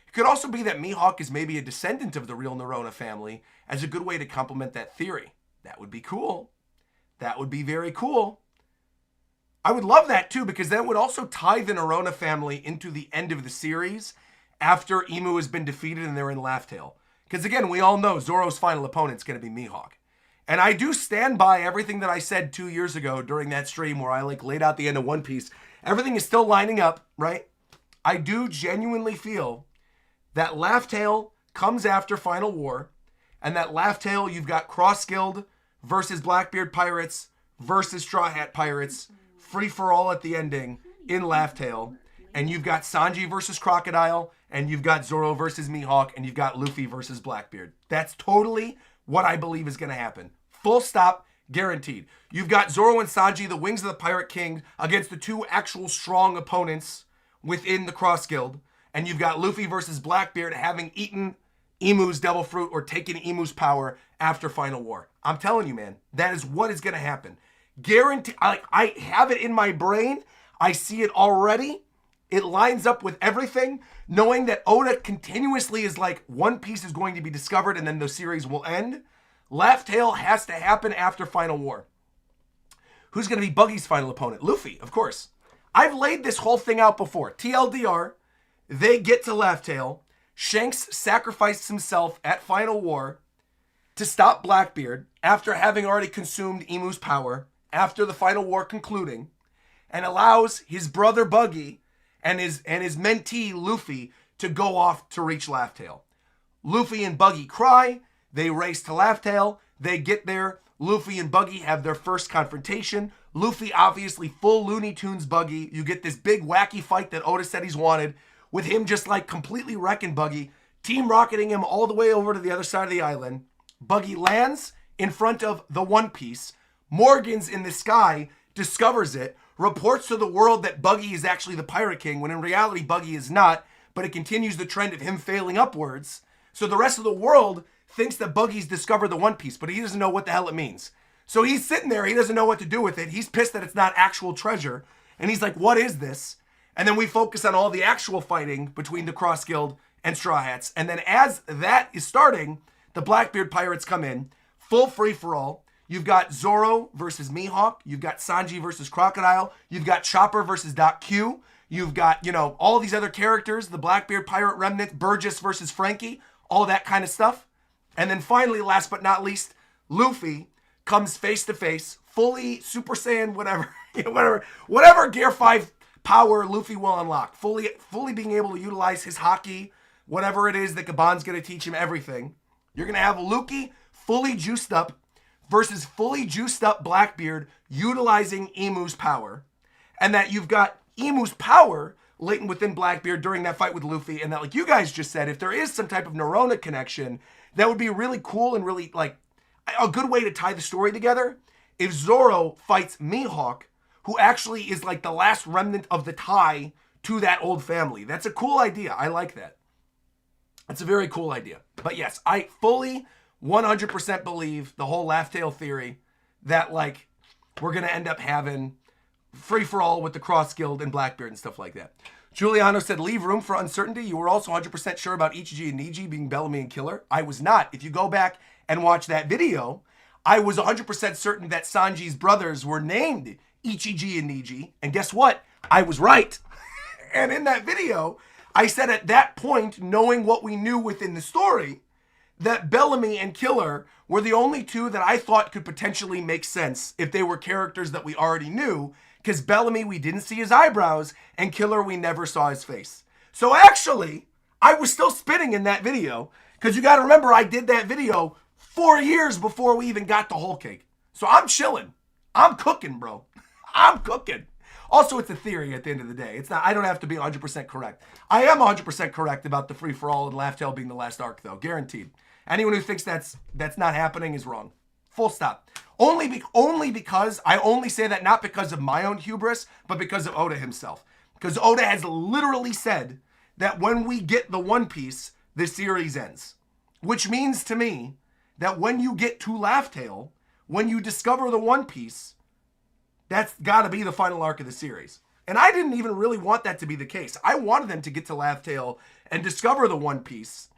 It could also be that Mihawk is maybe a descendant of the real Nerona family as a good way to complement that theory. That would be cool. That would be very cool. I would love that too, because that would also tie the Nerona family into the end of the series after Emu has been defeated and they're in Laugh Tale. Because again, we all know Zoro's final opponent's going to be Mihawk. And I do stand by everything that I said 2 years ago during that stream where I like laid out the end of One Piece. Everything is still lining up, right? I do genuinely feel that Laugh Tale comes after Final War, and that Laugh Tale, you've got Cross Guild versus Blackbeard Pirates versus Straw Hat Pirates, free for all at the ending in Laugh Tale, and you've got Sanji versus Crocodile, and you've got Zoro versus Mihawk, and you've got Luffy versus Blackbeard. That's totally what I believe is going to happen. Full stop, guaranteed. You've got Zoro and Sanji, the Wings of the Pirate King, against the two actual strong opponents within the Cross Guild, and you've got Luffy versus Blackbeard having eaten Emu's Devil Fruit or taken Emu's power after Final War. I'm telling you, man, that is what is going to happen. Guarantee. I have it in my brain. I see it already. it lines up with everything, knowing that Oda continuously is like, One Piece is going to be discovered and then the series will end. Laugh Tale has to happen after Final War. Who's going to be Buggy's final opponent? Luffy, of course. I've laid this whole thing out before. TLDR, they get to Laugh Tale. Shanks sacrificed himself at Final War to stop Blackbeard after having already consumed Imu's power after the Final War concluding, and allows his brother Buggy and his mentee Luffy to go off to reach Laugh Tale. Luffy and Buggy cry. They race to Laugh Tale. They get there. Luffy and Buggy have their first confrontation. Luffy obviously full Looney Tunes Buggy. You get this big wacky fight that Oda said he's wanted, with him just like completely wrecking Buggy, team rocketing him all the way over to the other side of the island. Buggy lands in front of the One Piece. Morgan's in the sky, discovers it, reports to the world that Buggy is actually the Pirate King, when in reality Buggy is not, but it continues the trend of him failing upwards. So the rest of the world thinks that Buggy's discovered the One Piece, but he doesn't know what the hell it means. So he's sitting there, he doesn't know what to do with it. He's pissed that it's not actual treasure. And he's like, what is this? And then we focus on all the actual fighting between the Cross Guild and Straw Hats. And then as that is starting, the Blackbeard Pirates come in, full free-for-all. You've got Zoro versus Mihawk. You've got Sanji versus Crocodile. You've got Chopper versus Doc Q. You've got, all these other characters, the Blackbeard Pirate Remnant, Burgess versus Frankie, all that kind of stuff. And then finally, last but not least, Luffy comes face to face, fully Super Saiyan, whatever Gear 5 power Luffy will unlock. Fully being able to utilize his haki, whatever it is that Gabon's going to teach him, everything. You're going to have Luffy fully juiced up versus fully juiced up Blackbeard utilizing Imu's power. And that you've got Imu's power latent within Blackbeard during that fight with Luffy. And that, like you guys just said, if there is some type of Neurona connection, that would be really cool and really like a good way to tie the story together. If Zoro fights Mihawk, who actually is like the last remnant of the tie to that old family. That's a cool idea. I like that. That's a very cool idea. But yes, I fully 100% believe the whole Laugh Tale theory that like we're going to end up having free-for-all with the Cross Guild and Blackbeard and stuff like that. Giuliano said, leave room for uncertainty. You were also 100% sure about Ichiji and Niji being Bellamy and Killer. I was not. If you go back and watch that video, I was 100% certain that Sanji's brothers were named Ichiji and Niji. And guess what? I was right. And in that video, I said at that point, knowing what we knew within the story, that Bellamy and Killer were the only two that I thought could potentially make sense if they were characters that we already knew. Because Bellamy, we didn't see his eyebrows, and Killer, we never saw his face. So actually, I was still spitting in that video, because you got to remember, I did that video 4 years before we even got to Whole Cake. So I'm chilling. I'm cooking, bro. I'm cooking. Also, it's a theory at the end of the day. It's not. I don't have to be 100% correct. I am 100% correct about the free-for-all and Laugh Tale being the last arc, though. Guaranteed. Anyone who thinks that's not happening is wrong. Full stop. Only because I only say that not because of my own hubris, but because of Oda himself. Because Oda has literally said that when we get the One Piece, the series ends. Which means to me that when you get to Laugh Tale, when you discover the One Piece, that's got to be the final arc of the series. And I didn't even really want that to be the case. I wanted them to get to Laugh Tale and discover the One Piece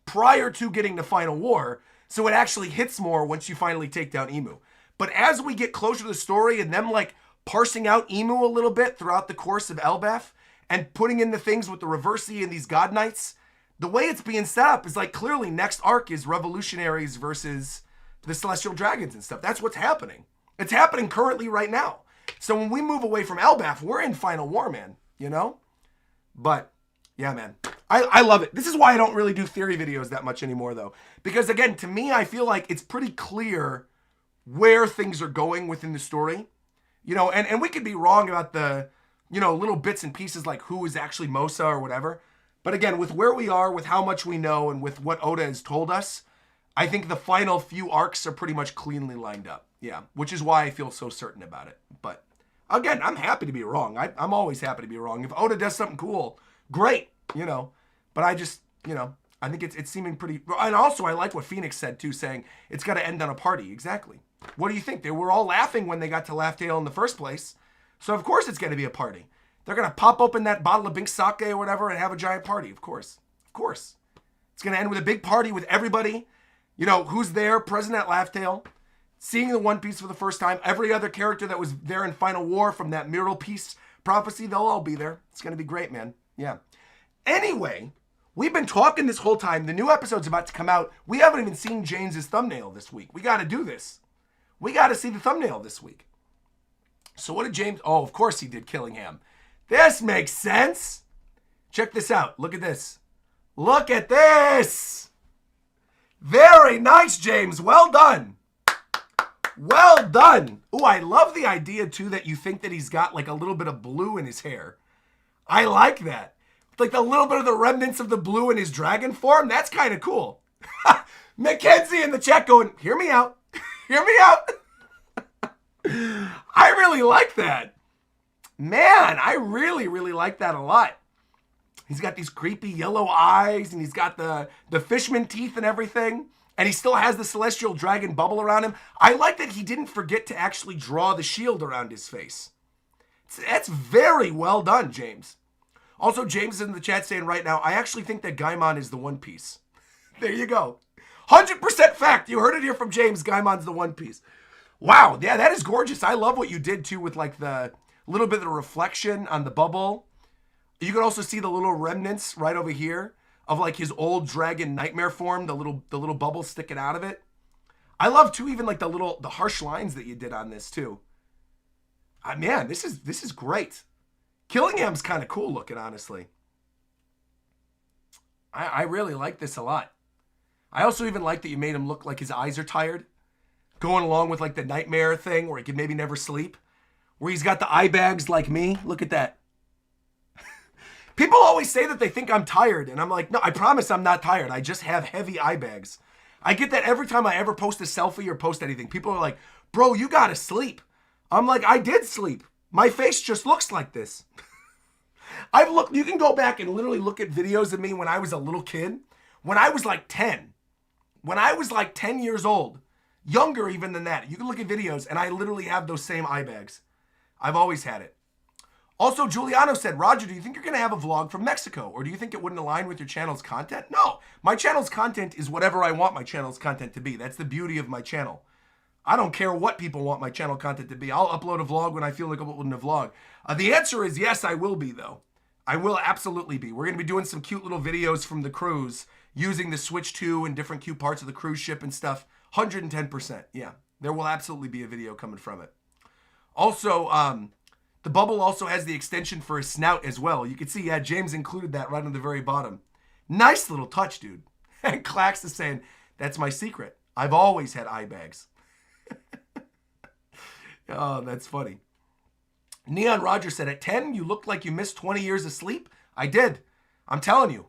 prior to getting to Final War, so it actually hits more once you finally take down Imu. But as we get closer to the story and them like parsing out Imu a little bit throughout the course of Elbaf and putting in the things with the Reversi and these God Knights, the way it's being set up is like clearly next arc is Revolutionaries versus the Celestial Dragons and stuff. That's what's happening. It's happening currently right now. So when we move away from Elbaf, we're in Final War, man, But yeah, man, I love it. This is why I don't really do theory videos that much anymore, though. Because again, to me, I feel like it's pretty clear where things are going within the story, and we could be wrong about the, little bits and pieces like who is actually Mosa or whatever. But again, with where we are, with how much we know, and with what Oda has told us, I think the final few arcs are pretty much cleanly lined up. Yeah, which is why I feel so certain about it. But again, I'm happy to be wrong. I'm always happy to be wrong. If Oda does something cool, great, But I just, I think it's seeming pretty... And also, I like what Phoenix said, too, saying it's got to end on a party. Exactly. What do you think? They were all laughing when they got to Laugh Tale in the first place. So, of course, it's going to be a party. They're going to pop open that bottle of Bink Sake or whatever and have a giant party, of course. Of course. It's going to end with a big party with everybody, who's there, present at Laugh Tale, seeing the One Piece for the first time. Every other character that was there in Final War from that Mural Piece prophecy, they'll all be there. It's going to be great, man. Yeah. Anyway, we've been talking this whole time. The new episode's about to come out. We haven't even seen James's thumbnail this week. We got to do this. We got to see the thumbnail this week. So what did James... Oh, of course he did Killingham. This makes sense. Check this out. Look at this. Look at this. Very nice, James. Well done. Well done. Oh, I love the idea, too, that you think that he's got like a little bit of blue in his hair. I like that. Like the little bit of the remnants of the blue in his dragon form. That's kind of cool. Mackenzie in the chat going, hear me out. Hear me out. I really like that. Man, I really, really like that a lot. He's got these creepy yellow eyes, and he's got the fishman teeth and everything, and he still has the celestial dragon bubble around him. I like that he didn't forget to actually draw the shield around his face. That's very well done, James. Also, James is in the chat saying right now, I actually think that Gaimon is the One Piece. There you go. 100% fact. You heard it here from James. Gaimon's the One Piece. Wow. Yeah, that is gorgeous. I love what you did, too, with like the little bit of the reflection on the bubble. You can also see the little remnants right over here of like his old dragon nightmare form, the little bubble sticking out of it. I love, too, even like the harsh lines that you did on this, too. Man, this is great. Killingham's kind of cool looking, honestly. I really like this a lot. I also even like that you made him look like his eyes are tired. Going along with like the nightmare thing where he could maybe never sleep. Where he's got the eye bags like me. Look at that. People always say that they think I'm tired. And I'm like, no, I promise I'm not tired. I just have heavy eye bags. I get that every time I ever post a selfie or post anything. People are like, bro, you gotta sleep. I'm like, I did sleep. My face just looks like this. You can go back and literally look at videos of me when I was a little kid. When I was like 10. When I was like 10 years old. Younger even than that. You can look at videos and I literally have those same eye bags. I've always had it. Also, Giuliano said, Roger, do you think you're going to have a vlog from Mexico? Or do you think it wouldn't align with your channel's content? No. My channel's content is whatever I want my channel's content to be. That's the beauty of my channel. I don't care what people want my channel content to be. I'll upload a vlog when I feel like uploading a vlog. The answer is yes, I will be, though. I will absolutely be. We're going to be doing some cute little videos from the cruise using the Switch 2 and different cute parts of the cruise ship and stuff. 110%. Yeah, there will absolutely be a video coming from it. Also, the bubble also has the extension for his snout as well. You can see, yeah, James included that right on the very bottom. Nice little touch, dude. And Clax is saying, that's my secret. I've always had eye bags. Oh, that's funny. Neon Roger said, at 10, you looked like you missed 20 years of sleep. I did. I'm telling you.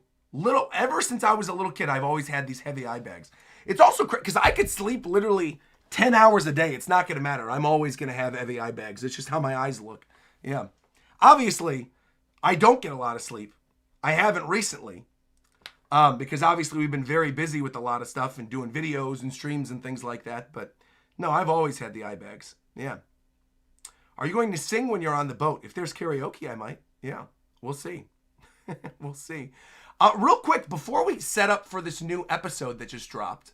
Ever since I was a little kid, I've always had these heavy eye bags. It's also crazy because I could sleep literally 10 hours a day. It's not going to matter. I'm always going to have heavy eye bags. It's just how my eyes look. Yeah. Obviously, I don't get a lot of sleep. I haven't recently. Because obviously we've been very busy with a lot of stuff and doing videos and streams and things like that. But no, I've always had the eye bags. Yeah. Are you going to sing when you're on the boat? If there's karaoke, I might. Yeah, we'll see. We'll see. Real quick, before we set up for this new episode that just dropped,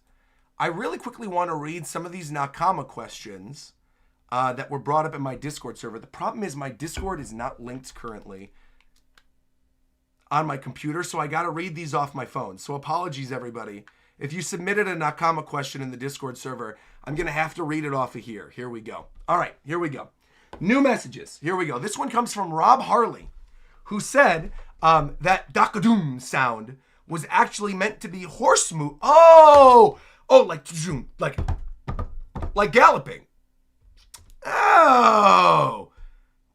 I really quickly want to read some of these Nakama questions that were brought up in my Discord server. The problem is my Discord is not linked currently on my computer, so I got to read these off my phone. So apologies, everybody. If you submitted a Nakama question in the Discord server, I'm going to have to read it off of here. Here we go. All right, here we go. New messages. Here we go. This one comes from Rob Harley, who said that Dakadoom sound was actually meant to be horse move. Oh, like galloping. Oh,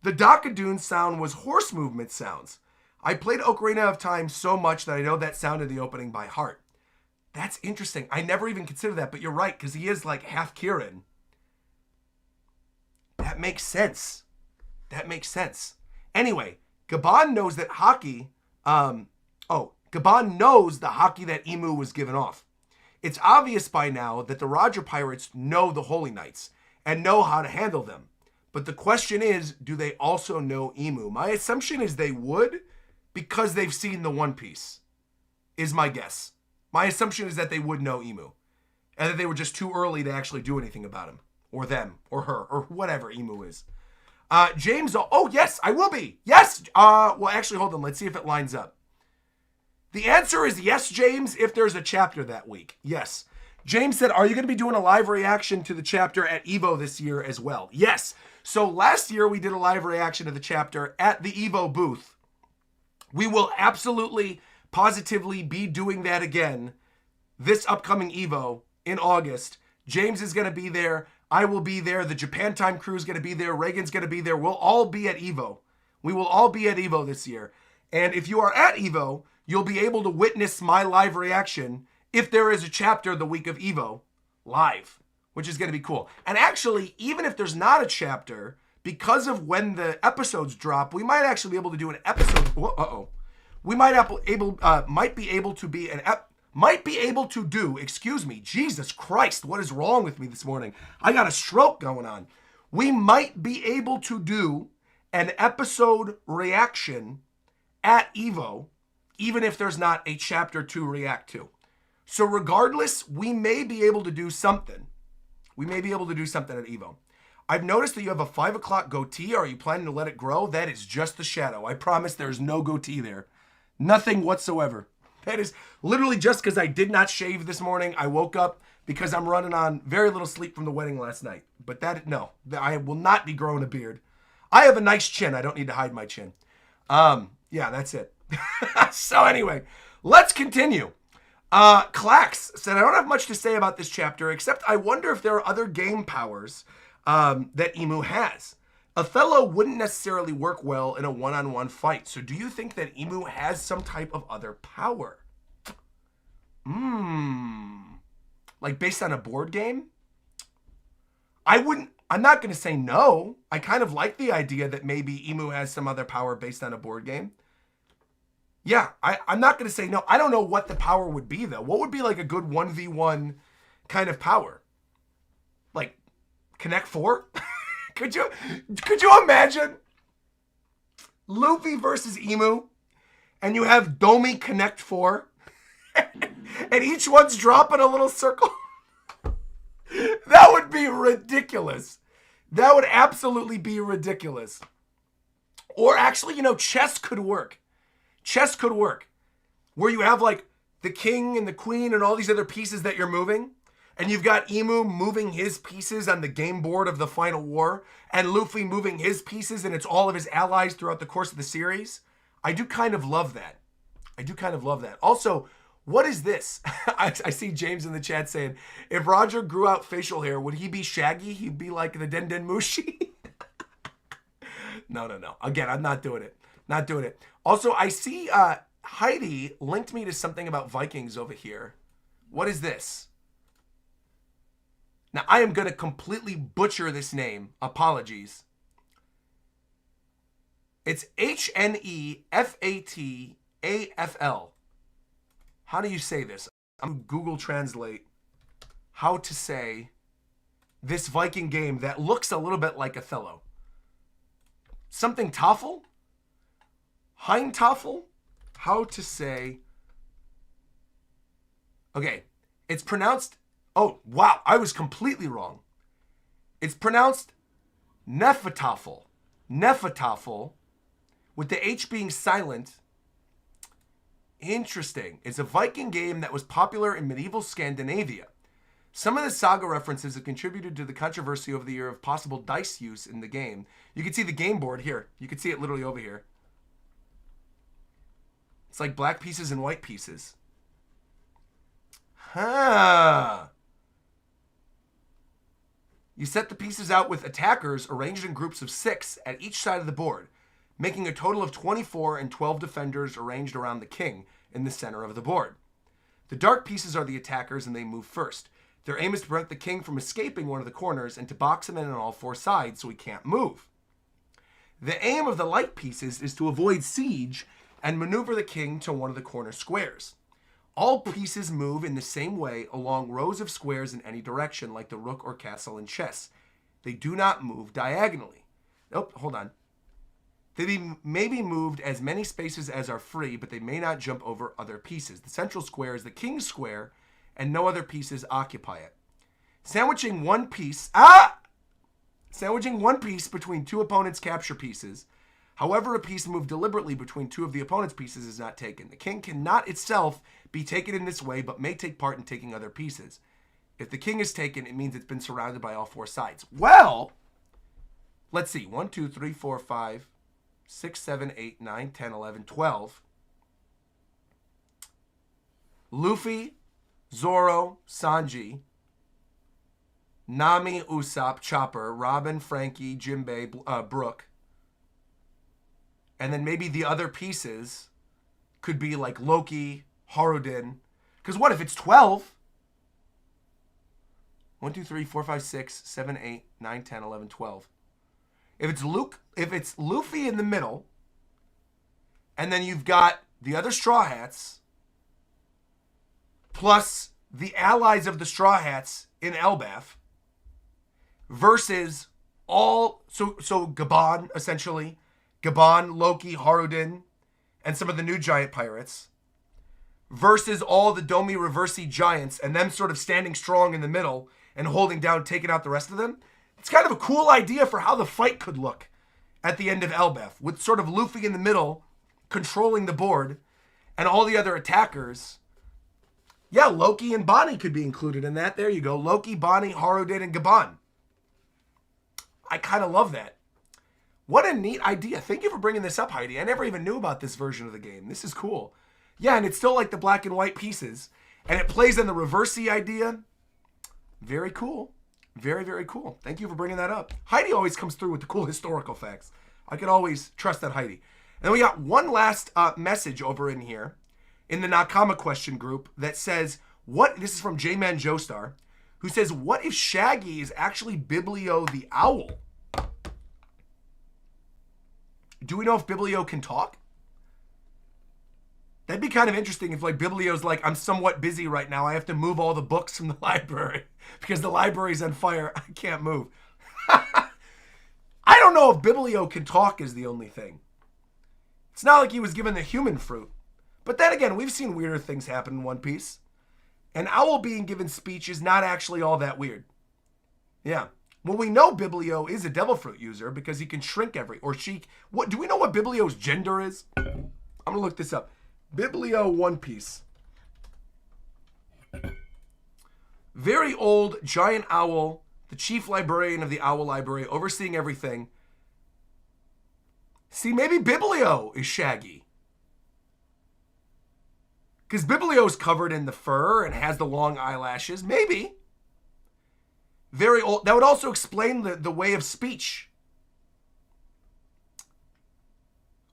the Dakadoon sound was horse movement sounds. I played Ocarina of Time so much that I know that sound in the opening by heart. That's interesting. I never even considered that, but you're right, because he is like half Kirin. That makes sense. That makes sense. Anyway, Gabon knows that hockey, Gabon knows the hockey that Emu was given off. It's obvious by now that the Roger Pirates know the Holy Knights and know how to handle them. But the question is, do they also know Emu? My assumption is they would, because they've seen the One Piece, is my guess. My assumption is that they would know Emu, and that they were just too early to actually do anything about him, or them, or her, or whatever Emu is. James, oh yes, I will be. Yes. Well, actually, hold on. Let's see if it lines up. The answer is yes, James, if there's a chapter that week. Yes. James said, are you going to be doing a live reaction to the chapter at EVO this year as well? Yes. So last year we did a live reaction to the chapter at the EVO booth. We will absolutely, positively be doing that again this upcoming EVO in August. James is going to be there. I will be there. The Japan Time crew is going to be there. Reagan's going to be there. We'll all be at EVO. We will all be at EVO this year. And if you are at EVO, you'll be able to witness my live reaction if there is a chapter the week of EVO live, which is going to be cool. And actually, even if there's not a chapter, because of when the episodes drop, we might actually be able to do an episode. We might be able to do, excuse me, Jesus Christ, what is wrong with me this morning? I got a stroke going on. We might be able to do an episode reaction at EVO, even if there's not a chapter to react to. So regardless, we may be able to do something. We may be able to do something at EVO. I've noticed that you have a 5 o'clock goatee. Are you planning to let it grow? That is just the shadow. I promise there's no goatee there. Nothing whatsoever. That is literally just because I did not shave this morning. I woke up because I'm running on very little sleep from the wedding last night. But I will not be growing a beard. I have a nice chin. I don't need to hide my chin. Yeah, that's it. So anyway, let's continue. Clax said, I don't have much to say about this chapter, except I wonder if there are other game powers that Emu has. Othello wouldn't necessarily work well in a one-on-one fight. So do you think that Emu has some type of other power? Like based on a board game? I'm not going to say no. I kind of like the idea that maybe Emu has some other power based on a board game. Yeah, I'm not going to say no. I don't know what the power would be, though. What would be like a good 1v1 kind of power? Like, Connect 4? Could you imagine Luffy versus Emu, and you have Domi Connect 4, and each one's dropping a little circle? That would be ridiculous. That would absolutely be ridiculous. Or actually, chess could work. Chess could work, where you have like the king and the queen and all these other pieces that you're moving, and you've got Emu moving his pieces on the game board of the final war, and Luffy moving his pieces, and it's all of his allies throughout the course of the series. I do kind of love that. Also, what is this? I see James in the chat saying, if Roger grew out facial hair, would he be Shaggy? He'd be like the Den Mushi. No. Again, I'm not doing it. Not doing it. Also, I see Heidi linked me to something about Vikings over here. What is this? Now, I am going to completely butcher this name. Apologies. It's Hnefatafl. How do you say this? I'm Google Translate how to say this Viking game that looks a little bit like Othello. Something Tafel? Heintafel? How to say... Okay, it's pronounced... Oh, wow, I was completely wrong. It's pronounced Nefatafel. Nefatafel, with the H being silent. Interesting. It's a Viking game that was popular in medieval Scandinavia. Some of the saga references have contributed to the controversy over the year of possible dice use in the game. You can see the game board here. You can see it literally over here. It's like black pieces and white pieces. Huh. You set the pieces out with attackers arranged in groups of 6 at each side of the board, making a total of 24 and 12 defenders arranged around the king in the center of the board. The dark pieces are the attackers, and they move first. Their aim is to prevent the king from escaping one of the corners and to box him in on all 4 sides so he can't move. The aim of the light pieces is to avoid siege and maneuver the king to one of the corner squares. All pieces move in the same way along rows of squares in any direction, like the rook or castle in chess. They do not move diagonally. Oh, hold on. May be moved as many spaces as are free, but they may not jump over other pieces. The central square is the king's square, and no other pieces occupy it. Sandwiching one piece between two opponents' capture pieces. However, a piece moved deliberately between two of the opponent's pieces is not taken. The king cannot itself be taken in this way, but may take part in taking other pieces. If the king is taken, it means it's been surrounded by all four sides. Well, let's see. 1, 2, 3, 4, 5, 6, 7, 8, 9, 10, 11, 12. Luffy, Zoro, Sanji, Nami, Usopp, Chopper, Robin, Frankie, Jinbei, Brook. And then maybe the other pieces could be like Loki, Haruden. Because what if it's 12? 1, 2, 3, 4, 5, 6, 7, 8, 9, 10, 11, 12. If it's Luffy in the middle, and then you've got the other Straw Hats, plus the allies of the Straw Hats in Elbaf, versus all, so Gabon, essentially, Gabon, Loki, Haruden, and some of the new giant pirates, versus all the Domi Reversi giants, and them sort of standing strong in the middle and holding down, taking out the rest of them. It's kind of a cool idea for how the fight could look at the end of Elbaf, with sort of Luffy in the middle, controlling the board, and all the other attackers. Yeah, Loki and Bonnie could be included in that. There you go. Loki, Bonnie, Haruden, and Gabon. I kind of love that. What a neat idea. Thank you for bringing this up, Heidi. I never even knew about this version of the game. This is cool. Yeah, and it's still like the black and white pieces. And it plays on the Reversi idea. Very cool. Very, very cool. Thank you for bringing that up. Heidi always comes through with the cool historical facts. I can always trust that Heidi. And we got one last message over in here in the Nakama question group that says, this is from J-Man Joestar, who says, what if Shaggy is actually Biblio the Owl? Do we know if Biblio can talk? That'd be kind of interesting if like Biblio's like, I'm somewhat busy right now. I have to move all the books from the library because the library's on fire. I can't move. I don't know if Biblio can talk is the only thing. It's not like he was given the human fruit. But then again, we've seen weirder things happen in One Piece. An owl being given speech is not actually all that weird. Yeah. Well, we know Biblio is a devil fruit user because he can shrink what do we know what Biblio's gender is? I'm going to look this up. Biblio One Piece. Very old giant owl, the chief librarian of the Owl Library, overseeing everything. See, maybe Biblio is Shaggy. Because Biblio's covered in the fur and has the long eyelashes. Maybe. Very old. That would also explain the way of speech.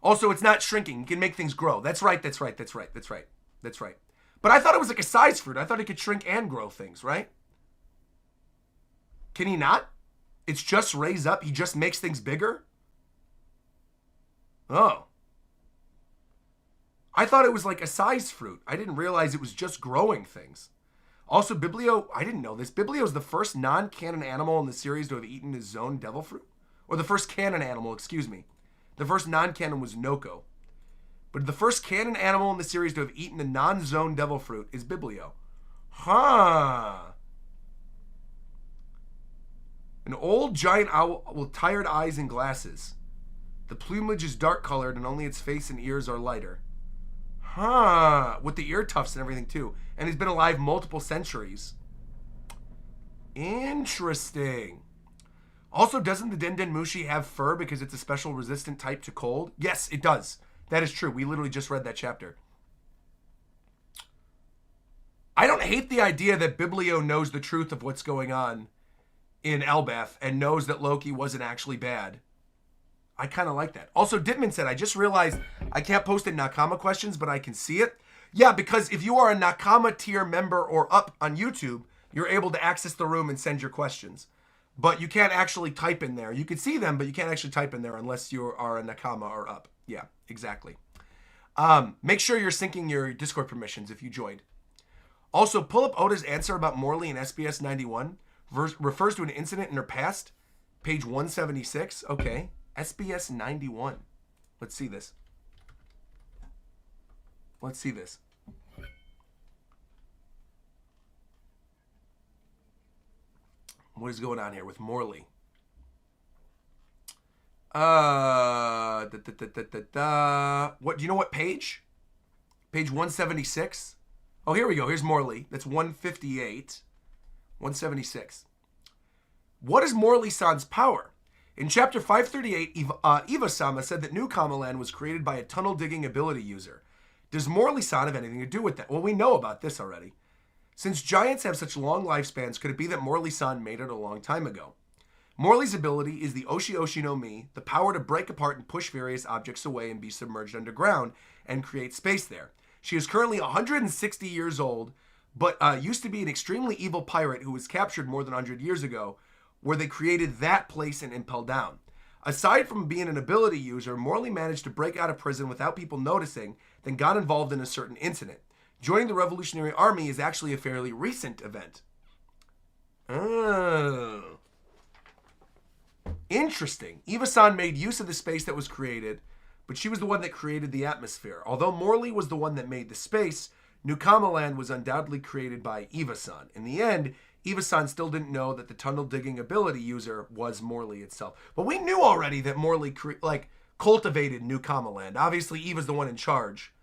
Also, it's not shrinking. You can make things grow. That's right. But I thought it was like a size fruit. I thought it could shrink and grow things, right? Can he not? It's just raise up. He just makes things bigger? Oh. I thought it was like a size fruit. I didn't realize it was just growing things. Also, Biblio, I didn't know this. Biblio is the first non-canon animal in the series to have eaten his zone devil fruit. Or the first canon animal, excuse me. The first non-canon was Noko. But the first canon animal in the series to have eaten a non-zone devil fruit is Biblio. Huh. An old giant owl with tired eyes and glasses. The plumage is dark colored and only its face and ears are lighter. Huh. With the ear tufts and everything too. And he's been alive multiple centuries. Interesting. Also, doesn't the Denden Mushi have fur because it's a special resistant type to cold? Yes, it does. That is true. We literally just read that chapter. I don't hate the idea that Biblio knows the truth of what's going on in Elbaf and knows that Loki wasn't actually bad. I kind of like that. Also, Dittman said, I just realized I can't post in Nakama questions, but I can see it. Yeah, because if you are a Nakama tier member or up on YouTube, you're able to access the room and send your questions. But you can't actually type in there. You can see them, but you can't actually type in there unless you are a Nakama or up. Yeah, exactly. Make sure you're syncing your Discord permissions if you joined. Also, pull up Oda's answer about Morley in SBS 91. Refers to an incident in her past. Page 176. Okay. SBS 91. Let's see this. Let's see this. What is going on here with Morley? What do you know what page? Page 176. Oh, here we go. Here's Morley. That's 158. 176. What is Morley-san's power? In chapter 538, Eva-sama said that New Kama Land was created by a tunnel-digging ability user. Does Morley-san have anything to do with that? Well, we know about this already. Since giants have such long lifespans, could it be that Morley-san made it a long time ago? Morley's ability is the Oshi Oshi no Mi, the power to break apart and push various objects away and be submerged underground and create space there. She is currently 160 years old, but used to be an extremely evil pirate who was captured more than 100 years ago, where they created that place in Impel Down. Aside from being an ability user, Morley managed to break out of prison without people noticing, then got involved in a certain incident. Joining the Revolutionary Army is actually a fairly recent event. Oh. Interesting. Eva-san made use of the space that was created, but she was the one that created the atmosphere. Although Morley was the one that made the space, New Kama Land was undoubtedly created by Eva-san. In the end, Eva-san still didn't know that the tunnel-digging ability user was Morley itself. But we knew already that Morley cultivated New Kama Land. Obviously, Eva's the one in charge.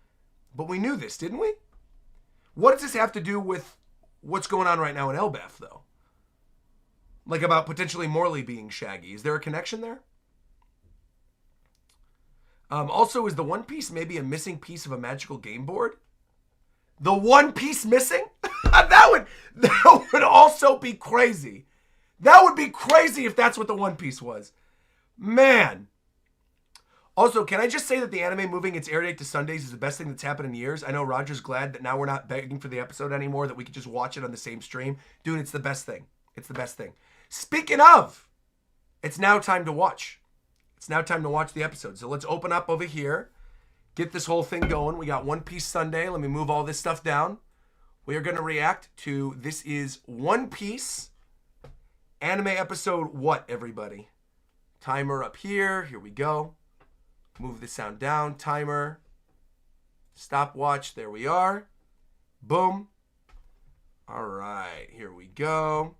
But we knew this, didn't we? What does this have to do with what's going on right now in Elbaf, though? Like about potentially Morley being Shaggy. Is there a connection there? Also, is the One Piece maybe a missing piece of a magical game board? The One Piece missing? that would also be crazy. That would be crazy if that's what the One Piece was. Man. Also, can I just say that the anime moving its air date to Sundays is the best thing that's happened in years? I know Roger's glad that now we're not begging for the episode anymore, that we can just watch it on the same stream. Dude, it's the best thing. It's the best thing. Speaking of, it's now time to watch. It's now time to watch the episode. So let's open up over here. Get this whole thing going. We got One Piece Sunday. Let me move all this stuff down. We are going to react to, this is One Piece anime episode what, everybody? Timer up here. Here we go. Move the sound down. Timer. Stopwatch. There we are. Boom. All right. Here we go.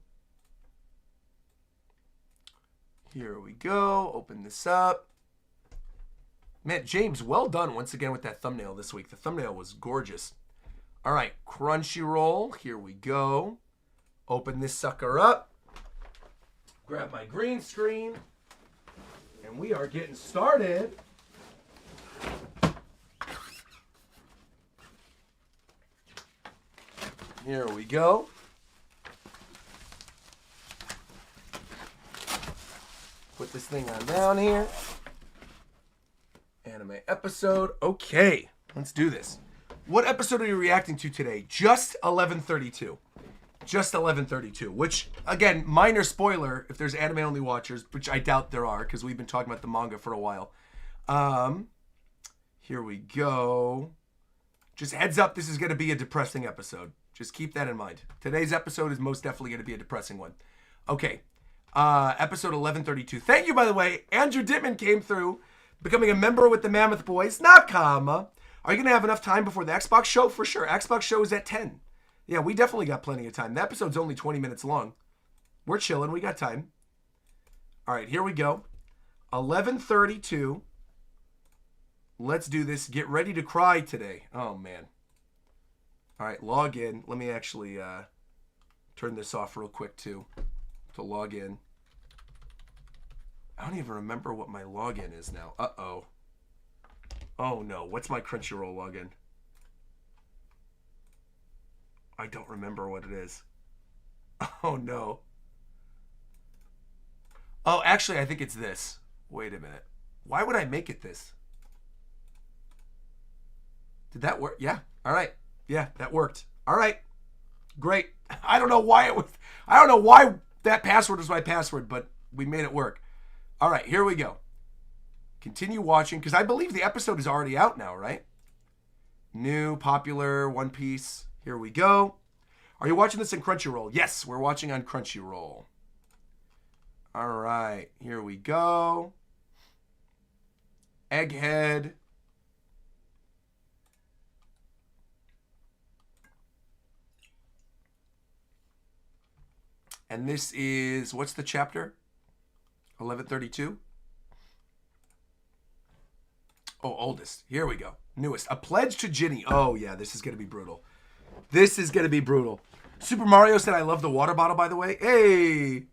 Here we go. Open this up. Man, James, well done once again with that thumbnail this week. The thumbnail was gorgeous. All right, Crunchyroll. Here we go. Open this sucker up. Grab my green screen. And we are getting started. Here we go. Put this thing on down here. Anime episode. Okay, let's do this. What episode are you reacting to today? Just 1132. Just 1132, which, again, minor spoiler if there's anime-only watchers, which I doubt there are because we've been talking about the manga for a while. Here we go. Just heads up, this is going to be a depressing episode. Just keep that in mind. Today's episode is most definitely going to be a depressing one. Okay, episode 1132. Thank you, by the way. Andrew Dittman came through, becoming a member with the Mammoth Boys. Nakama. Are you going to have enough time before the Xbox show? For sure. Xbox show is at 10. Yeah, we definitely got plenty of time. The episode's only 20 minutes long. We're chilling. We got time. All right, here we go. 1132. Let's do this. Get ready to cry today. Oh, man. All right, log in. Let me actually turn this off real quick, too, to log in. I don't even remember what my login is now. Uh-oh. Oh, no. What's my Crunchyroll login? I don't remember what it is. Oh, no. Oh, actually, I think it's this. Wait a minute. Why would I make it this? Did that work? Yeah. All right. Yeah, that worked. All right. Great. I don't know why that password was my password, but we made it work. All right, here we go. Continue watching, because I believe the episode is already out now, right? New, popular, One Piece. Here we go. Are you watching this in Crunchyroll? Yes, we're watching on Crunchyroll. All right, here we go. Egghead. And this is, what's the chapter? 1132? Oh, oldest. Here we go. Newest. A Pledge to Ginny. Oh, yeah, this is going to be brutal. This is going to be brutal. Super Mario said, I love the water bottle, by the way. Hey!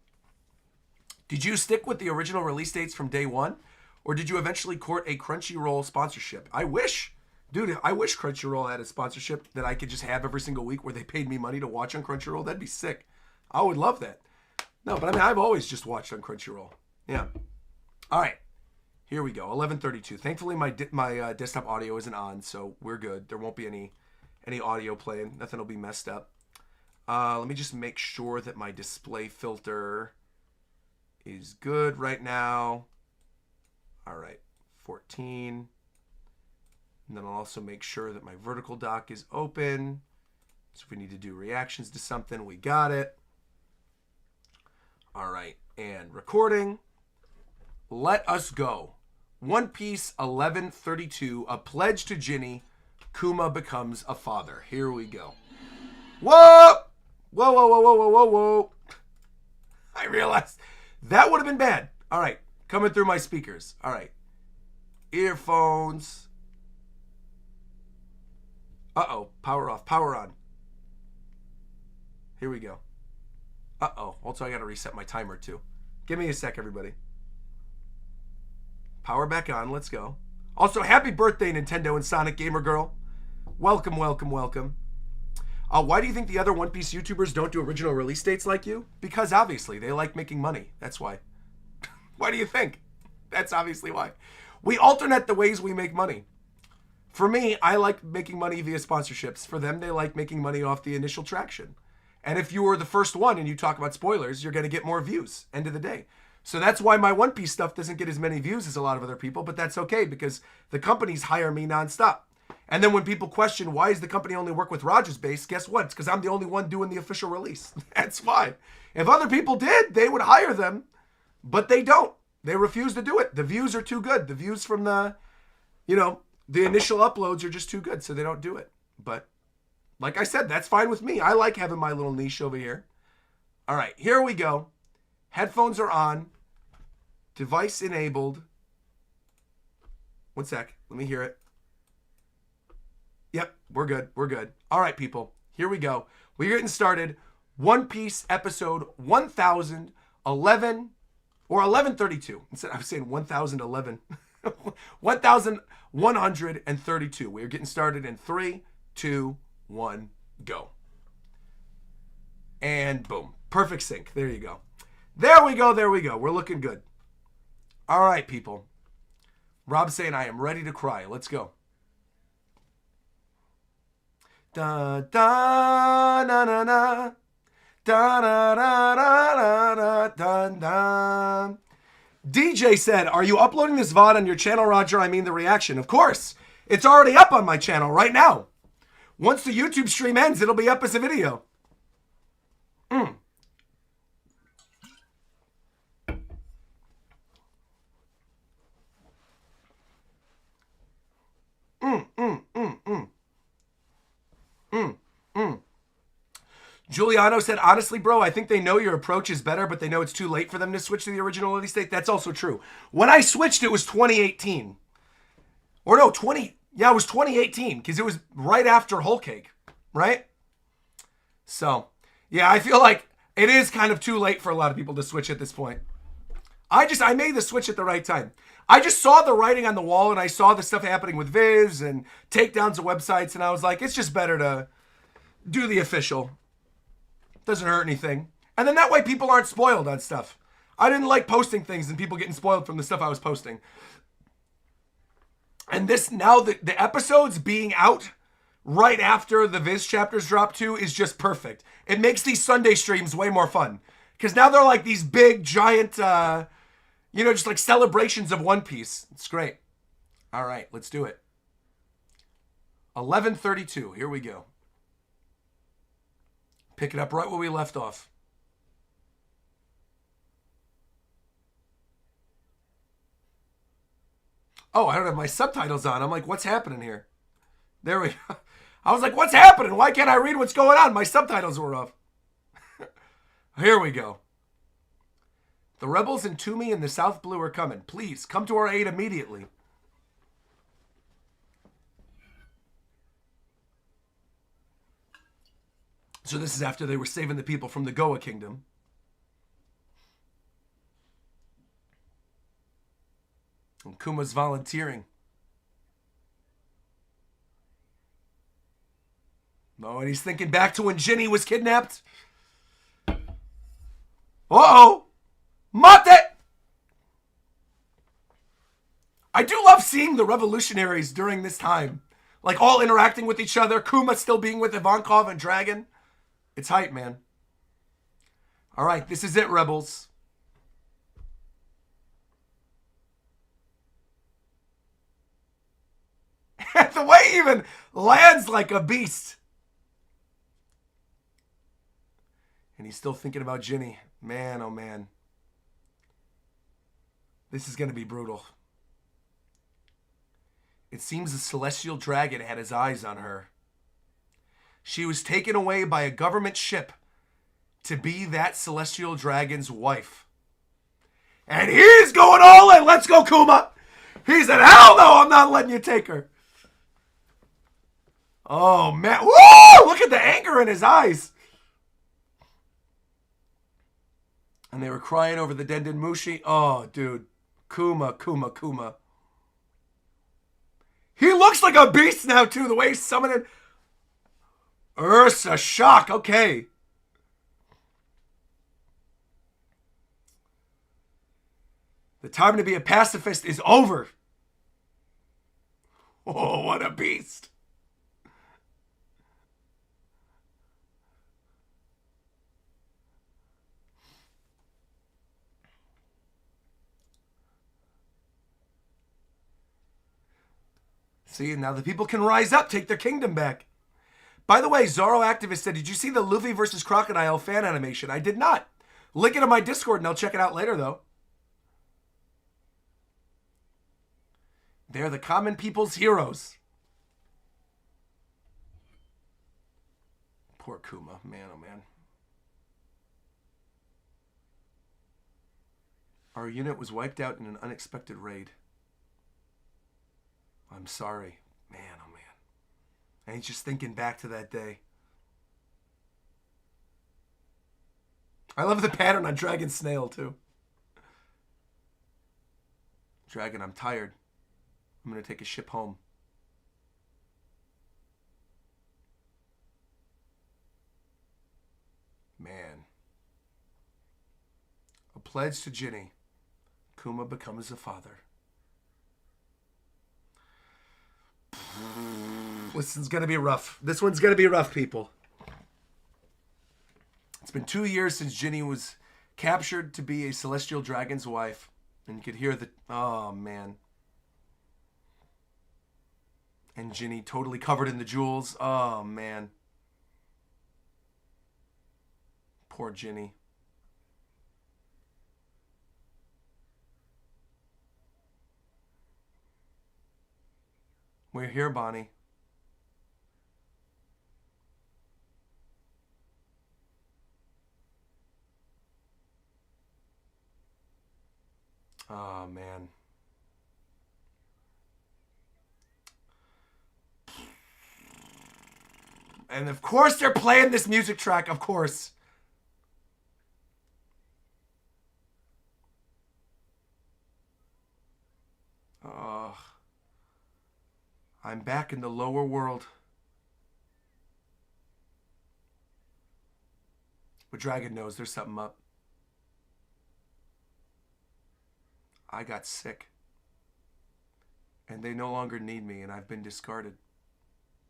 Did you stick with the original release dates from day one? Or did you eventually court a Crunchyroll sponsorship? I wish. Dude, I wish Crunchyroll had a sponsorship that I could just have every single week where they paid me money to watch on Crunchyroll. That'd be sick. I would love that. No, but I mean, I've always just watched on Crunchyroll. Yeah. All right. Here we go. 11:32. Thankfully, my desktop audio isn't on, so we're good. There won't be any audio playing. Nothing will be messed up. Let me just make sure that my display filter is good right now. All right. 14. And then I'll also make sure that my vertical dock is open. So if we need to do reactions to something, we got it. All right. And recording. Let us go. One Piece 11:32. A Pledge to Ginny. Kuma becomes a father. Here we go. Whoa! Whoa, whoa, whoa, whoa, whoa, whoa, whoa. I realized that would have been bad. All right. Coming through my speakers. All right. Earphones. Uh-oh. Power off. Power on. Here we go. Uh-oh. Also, I got to reset my timer, too. Give me a sec, everybody. Power back on. Let's go. Also, happy birthday, Nintendo and Sonic Gamer Girl. Welcome, welcome, welcome. Why do you think the other One Piece YouTubers don't do original release dates like you? Because, obviously, they like making money. That's why. Why do you think? That's obviously why. We alternate the ways we make money. For me, I like making money via sponsorships. For them, they like making money off the initial traction. And if you were the first one and you talk about spoilers, you're going to get more views. End of the day. So that's why my One Piece stuff doesn't get as many views as a lot of other people, but that's okay because the companies hire me nonstop. And then when people question, why does the company only work with RogersBase? Guess what? It's because I'm the only one doing the official release. That's why. If other people did, they would hire them, but they don't. They refuse to do it. The views are too good. The views from the initial uploads are just too good, so they don't do it. But like I said, that's fine with me. I like having my little niche over here. All right, here we go. Headphones are on. Device enabled. One sec. Let me hear it. Yep, we're good. We're good. All right, people. Here we go. We're getting started. One Piece episode 1011 or 1132. Instead, I was saying 1011. 1132. We're getting started in 3, 2, 1, go. And boom. Perfect sync. There you go. There we go. There we go. We're looking good. All right, people. Rob's saying I am ready to cry. Let's go. Da da na na na. Da da da da da da da. DJ said, are you uploading this VOD on your channel, Roger? I mean the reaction. Of course. It's already up on my channel right now. Once the YouTube stream ends, it'll be up as a video. Giuliano said, honestly, bro, I think they know your approach is better, but they know it's too late for them to switch to the original release date. That's also true. When I switched, it was 2018. Or no, it was 2018, because it was right after Whole Cake, right? So, yeah, I feel like it is kind of too late for a lot of people to switch at this point. I made the switch at the right time. I just saw the writing on the wall, and I saw the stuff happening with Viz and takedowns of websites, and I was like, it's just better to do the official. Doesn't hurt anything. And then that way people aren't spoiled on stuff. I didn't like posting things and people getting spoiled from the stuff I was posting. And this, now the episodes being out right after the Viz chapters drop too is just perfect. It makes these Sunday streams way more fun. Because now they're like these big, giant, just like celebrations of One Piece. It's great. All right, let's do it. 11:32, here we go. Pick it up right where we left off. Oh, I don't have my subtitles on. I'm like, what's happening here? There we go. I was like, what's happening? Why can't I read what's going on? My subtitles were off. Here we go. The rebels in Toomey and the South Blue are coming. Please, come to our aid immediately. So this is after they were saving the people from the Goa Kingdom. And Kuma's volunteering. Oh, and he's thinking back to when Ginny was kidnapped. Uh-oh! Mate! I do love seeing the revolutionaries during this time. Like, all interacting with each other. Kuma still being with Ivankov and Dragon. It's hype, man. All right, this is it, rebels. The way he even lands like a beast. And he's still thinking about Ginny. Man, oh man. This is going to be brutal. It seems the celestial dragon had his eyes on her. She was taken away by a government ship to be that celestial dragon's wife. And he's going all in. Let's go, Kuma. He said, hell no, I'm not letting you take her. Oh, man. Woo! Look at the anger in his eyes. And they were crying over the Denden Mushi. Oh, dude. Kuma. He looks like a beast now, too. The way he's summoning. Ursa, shock. Okay. The time to be a pacifist is over. Oh, what a beast. See, now the people can rise up, take their kingdom back. By the way, Zoro Activist said, did you see the Luffy versus Crocodile fan animation? I did not. Link it on my Discord and I'll check it out later, though. They're the common people's heroes. Poor Kuma. Man, oh man. Our unit was wiped out in an unexpected raid. I'm sorry. Man, oh man. And he's just thinking back to that day. I love the pattern on Dragon Snail, too. Dragon, I'm tired. I'm going to take a ship home. Man. A pledge to Ginny. Kuma becomes a father. This one's going to be rough. This one's going to be rough, people. It's been 2 years since Ginny was captured to be a celestial dragon's wife. And you could hear the... Oh, man. And Ginny totally covered in the jewels. Oh, man. Poor Ginny. We're here, Bonnie. Oh, man. And of course they're playing this music track, of course. Oh. I'm back in the lower world. But Dragon knows there's something up. I got sick. And they no longer need me, and I've been discarded.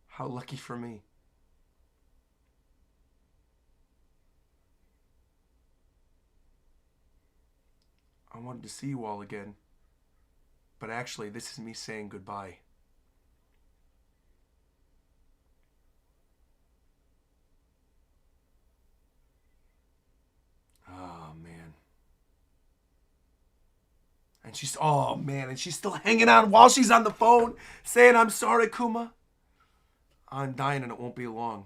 How lucky for me. I wanted to see you all again. But actually, this is me saying goodbye. Oh, man. And she's, oh man, and she's still hanging on while she's on the phone saying, I'm sorry, Kuma. I'm dying and it won't be long.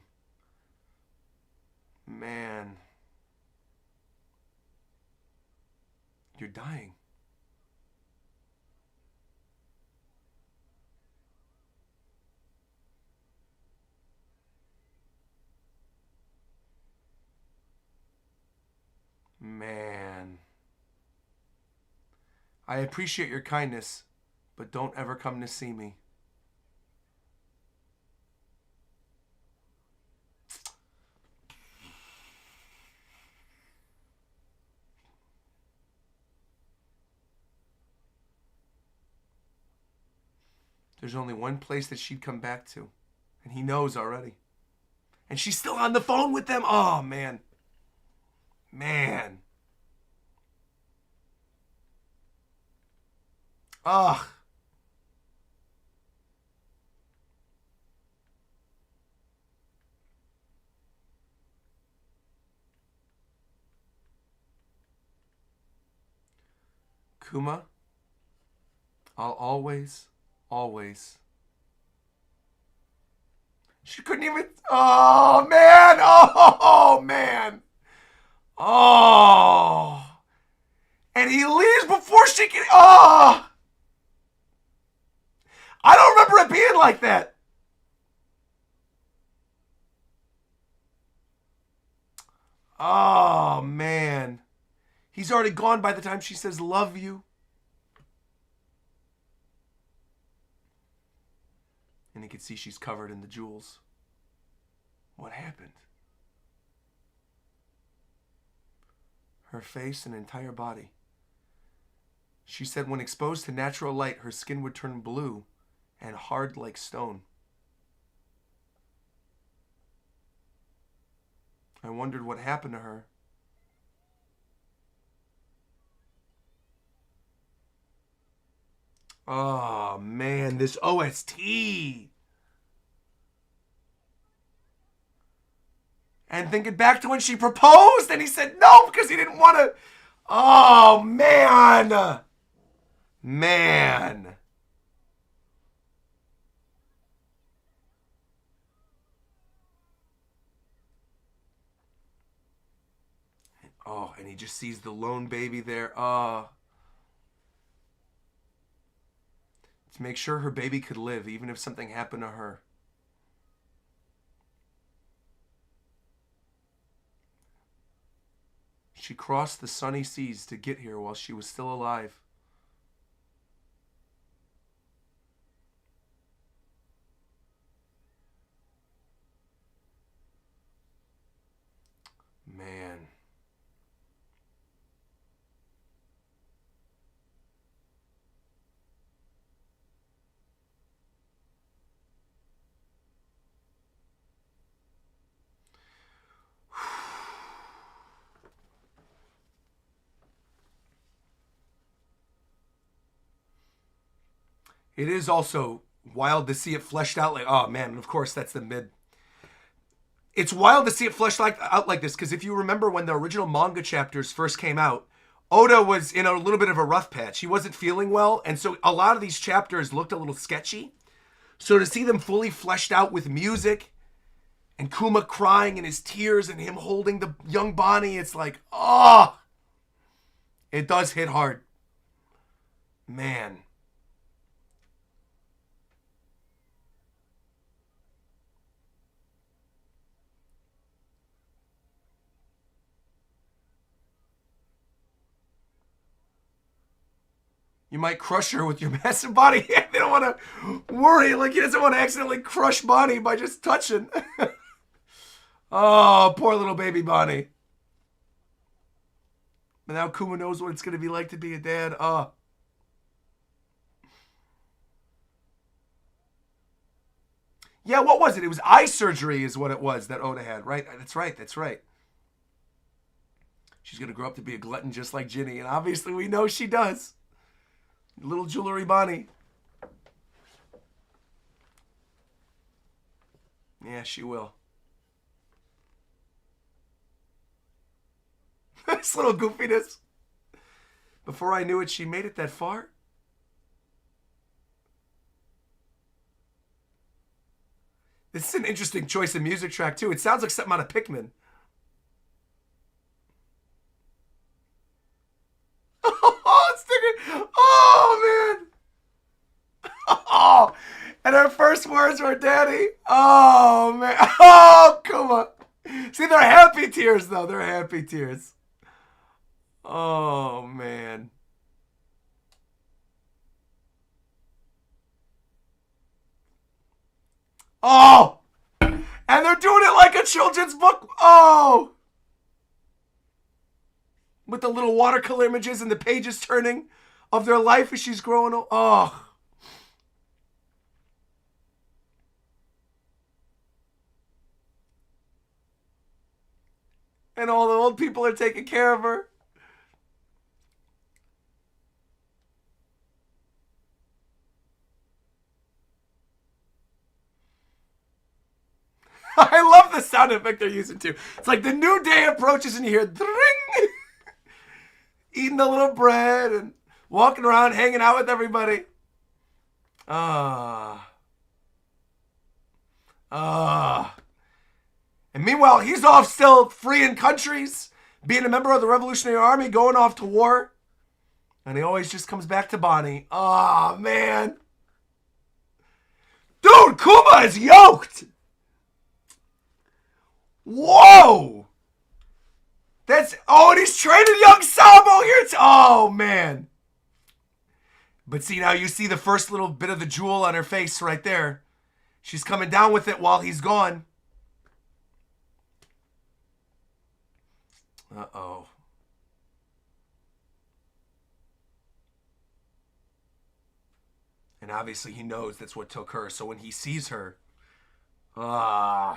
Man. You're dying. Man. I appreciate your kindness, but don't ever come to see me. There's only one place that she'd come back to, and he knows already. And she's still on the phone with them. Oh, man. Man. Ugh. Kuma, I'll always, always. She couldn't even. Oh, man. Oh, man. Oh. And he leaves before she can. Oh. I don't remember it being like that. Oh, man. He's already gone by the time she says, love you. And he can see she's covered in the jewels. What happened? Her face and entire body. She said when exposed to natural light, her skin would turn blue and hard like stone. I wondered what happened to her. Oh, man, this OST. And thinking back to when she proposed and he said no because he didn't want to. Oh, man. Man. Oh, and he just sees the lone baby there. Oh. To make sure her baby could live, even if something happened to her. She crossed the sunny seas to get here while she was still alive. Man. It is also wild to see it fleshed out like, oh man, and of course that's the mid. It's wild to see it fleshed out like this because if you remember when the original manga chapters first came out, Oda was in a little bit of a rough patch. He wasn't feeling well, and so a lot of these chapters looked a little sketchy. So to see them fully fleshed out with music and Kuma crying in his tears and him holding the young Bonnie, it's like, oh, it does hit hard. Man. You might crush her with your massive body. They don't want to worry. Like, he doesn't want to accidentally crush Bonnie by just touching. Oh, poor little baby Bonnie. But now Kuma knows what it's going to be like to be a dad. Oh. Yeah, what was it? It was eye surgery is what it was that Oda had, right? That's right, that's right. She's going to grow up to be a glutton just like Ginny, and obviously we know she does. Little jewelry Bonnie. Yeah, she will. This little goofiness. Before I knew it, she made it that far. This is an interesting choice of music track, too. It sounds like something out of Pikmin. Oh, it's sticking. Oh, man. Oh, and her first words were "Daddy." Oh, man. Oh, come on. See, they're happy tears, though. They're happy tears. Oh, man. Oh! And they're doing it like a children's book. Oh! With the little watercolor images and the pages turning of their life as she's growing old. Oh. And all the old people are taking care of her. I love the sound effect they're using too. It's like the new day approaches and you hear dring, eating a little bread and walking around, hanging out with everybody. And meanwhile, he's off still freeing countries, being a member of the Revolutionary Army, going off to war. And he always just comes back to Bonnie. Oh, man. Dude, Kuma is yoked. Whoa. And he's training young Sabo here. Oh, man. But see, now you see the first little bit of the jewel on her face right there. She's coming down with it while he's gone. Uh-oh. And obviously he knows that's what took her. So when he sees her, yeah.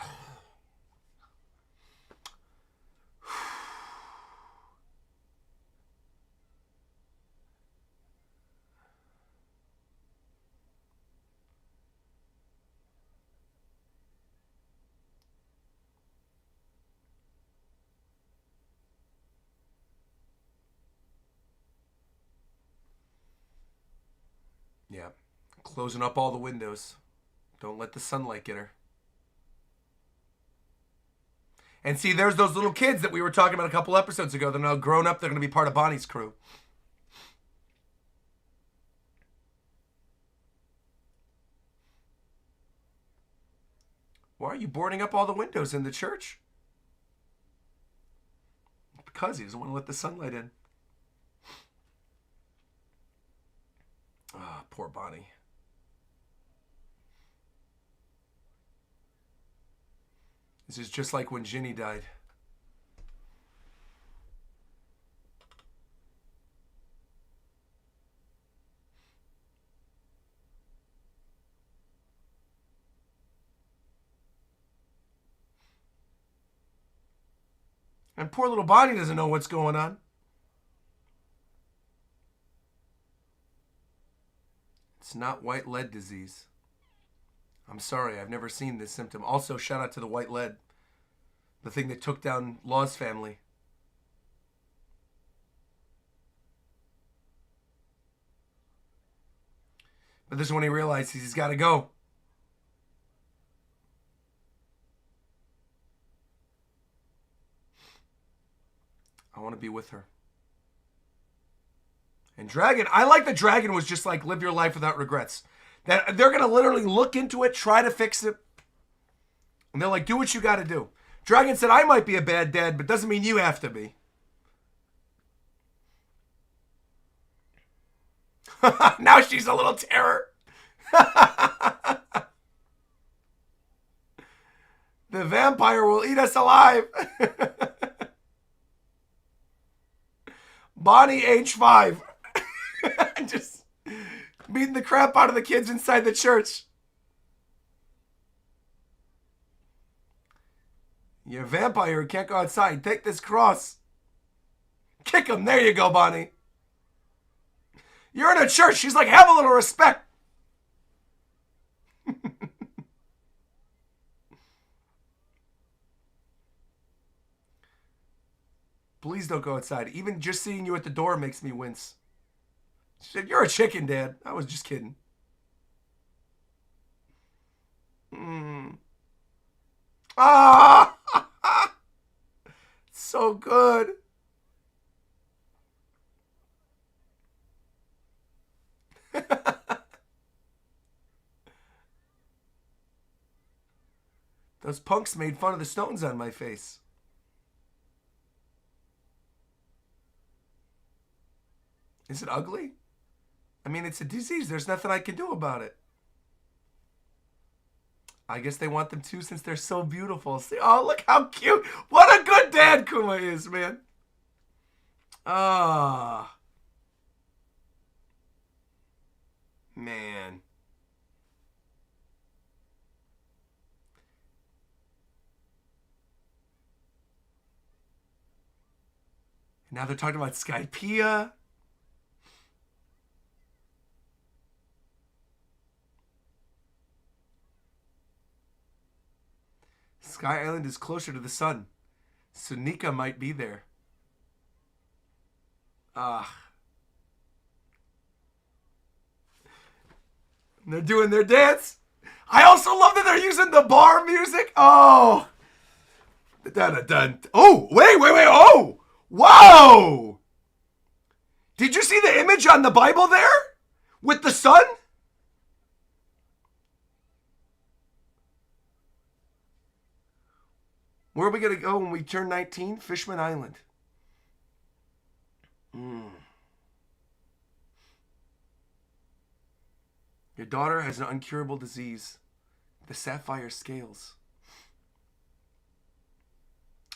Closing up all the windows. Don't let the sunlight get her. And see, there's those little kids that we were talking about a couple episodes ago. They're now grown up. They're going to be part of Bonnie's crew. Why are you boarding up all the windows in the church? Because he doesn't want to let the sunlight in. Ah, poor Bonnie. This is just like when Ginny died. And poor little Bonnie doesn't know what's going on. It's not white lead disease. I'm sorry, I've never seen this symptom. Also, shout out to the white lead. The thing that took down Law's family. But this is when he realizes he's got to go. I want to be with her. And Dragon, I like that Dragon was just like, live your life without regrets. That they're going to literally look into it, try to fix it. And they're like, do what you got to do. Dragon said, I might be a bad dad, but doesn't mean you have to be. Now she's a little terror. The vampire will eat us alive. Bonnie, age 5. Just beating the crap out of the kids inside the church. You're a vampire who can't go outside. Take this cross. Kick him. There you go, Bonnie. You're in a church. She's like, have a little respect. Please don't go outside. Even just seeing you at the door makes me wince. She said, you're a chicken, Dad. I was just kidding. Ah! So good. Those punks made fun of the stones on my face. Is it ugly? I mean, it's a disease. There's nothing I can do about it. I guess they want them to since they're so beautiful. See, oh, look how cute. What a good dad Kuma is, man. Ah. Man. Now they're talking about Skypiea. Sky Island is closer to the sun, so Nika might be there. They're doing their dance. I also love that they're using the bar music. Oh. Dun-dun-dun. Oh, wait. Oh. Whoa. Did you see the image on the Bible there? With the sun? Where are we going to go when we turn 19? Fishman Island. Your daughter has an incurable disease. The sapphire scales.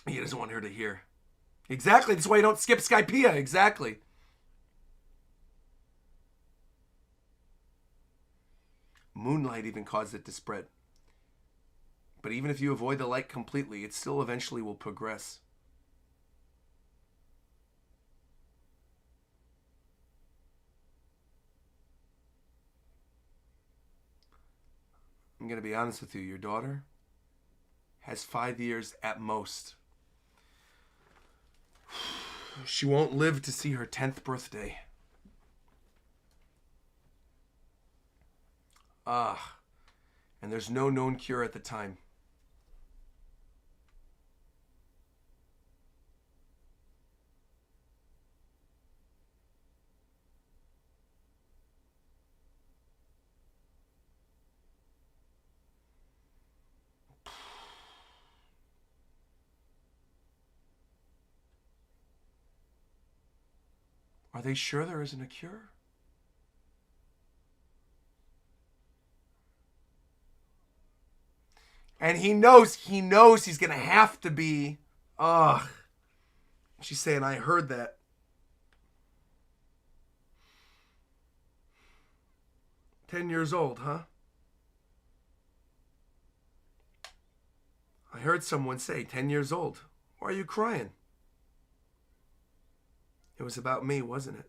He doesn't want her to hear. Exactly. That's why you don't skip Skypiea. Exactly. Moonlight even caused it to spread. But even if you avoid the light completely, it still eventually will progress. I'm going to be honest with you. Your daughter has 5 years at most. She won't live to see her 10th birthday. And there's no known cure at the time. Are they sure there isn't a cure? And he knows he's going to have to be. She's saying, I heard that. "10 years old, huh? I heard someone say 10 years old. Why are you crying? It was about me, wasn't it?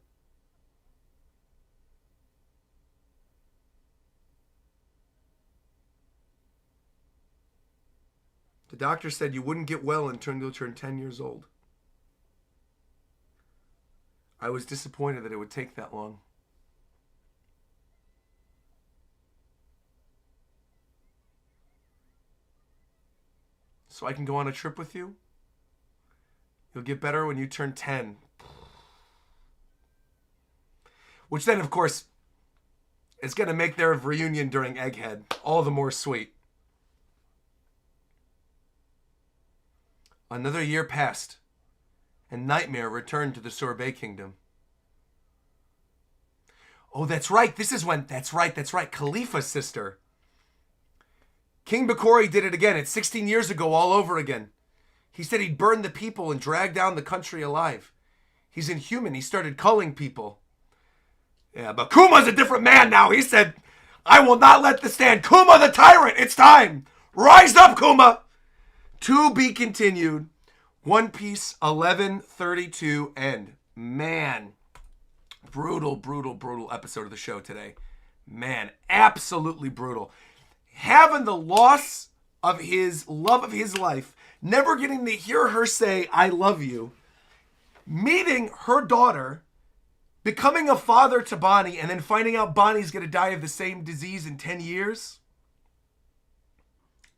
The doctor said you wouldn't get well until you turn 10 years old. I was disappointed that it would take that long. So I can go on a trip with you? You'll get better when you turn 10. Which then, of course, is going to make their reunion during Egghead all the more sweet. Another year passed, and Nightmare returned to the Sorbet Kingdom. Oh, that's right. That's right. Khalifa's sister. King Bakori did it again. It's 16 years ago all over again. He said he'd burn the people and drag down the country alive. He's inhuman. He started culling people. Yeah, but Kuma's a different man now. He said, I will not let this stand. Kuma the tyrant. It's time. Rise up, Kuma. To be continued. One Piece 1132 end. Man. Brutal episode of the show today. Man, absolutely brutal. Having the loss of his love of his life, never getting to hear her say, I love you, meeting her daughter, becoming a father to Bonnie, and then finding out Bonnie's going to die of the same disease in 10 years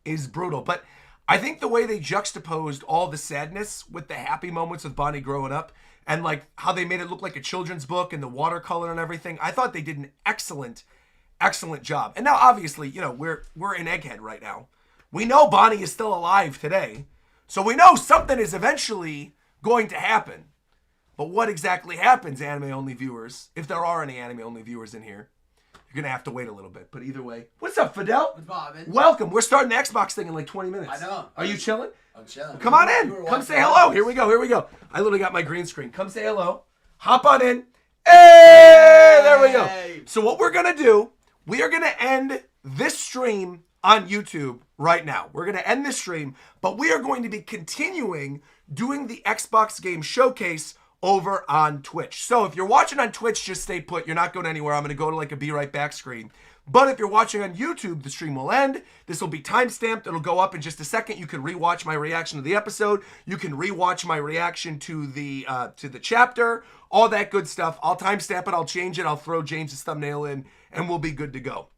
is brutal. But I think the way they juxtaposed all the sadness with the happy moments of Bonnie growing up, and like how they made it look like a children's book and the watercolor and everything, I thought they did an excellent job. And now obviously, you know, we're in Egghead right now. We know Bonnie is still alive today. So we know something is eventually going to happen. But what exactly happens, anime-only viewers, if there are any anime-only viewers in here, you're going to have to wait a little bit. But either way, what's up, Fidel? What's poppin'? Welcome. We're starting the Xbox thing in like 20 minutes. I know. Are you chilling? I'm chilling. Come on in. Come say hello. Here we go. I literally got my green screen. Come say hello. Hop on in. Hey, there we go. So what we're going to do, we are going to end this stream on YouTube right now. We're going to end this stream, but we are going to be continuing doing the Xbox game showcase over on Twitch. So if you're watching on Twitch, just stay put. You're not going anywhere. I'm going to go to like a be right back screen. But if you're watching on YouTube, the stream will end. This will be timestamped. It'll go up in just a second. You can rewatch my reaction to the episode. You can rewatch my reaction to the chapter. All that good stuff. I'll timestamp it. I'll change it. I'll throw James's thumbnail in, and we'll be good to go.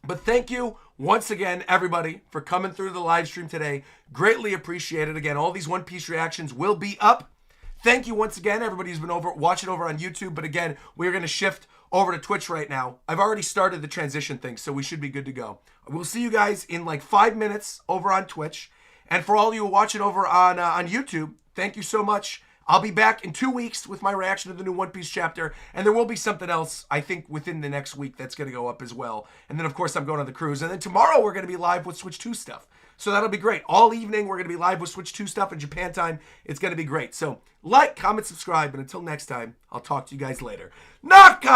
But thank you once again, everybody, for coming through the live stream today. Greatly appreciate it. Again, all these One Piece reactions will be up. Thank you once again, everybody who's been watching over on YouTube. But again, we're going to shift over to Twitch right now. I've already started the transition thing, so we should be good to go. We'll see you guys in like 5 minutes over on Twitch. And for all of you watching over on YouTube, thank you so much. I'll be back in 2 weeks with my reaction to the new One Piece chapter, and there will be something else, I think, within the next week that's going to go up as well. And then, of course, I'm going on the cruise. And then tomorrow we're going to be live with Switch 2 stuff. So that'll be great. All evening we're going to be live with Switch 2 stuff in Japan time. It's going to be great. So like, comment, subscribe, and until next time, I'll talk to you guys later. Knock!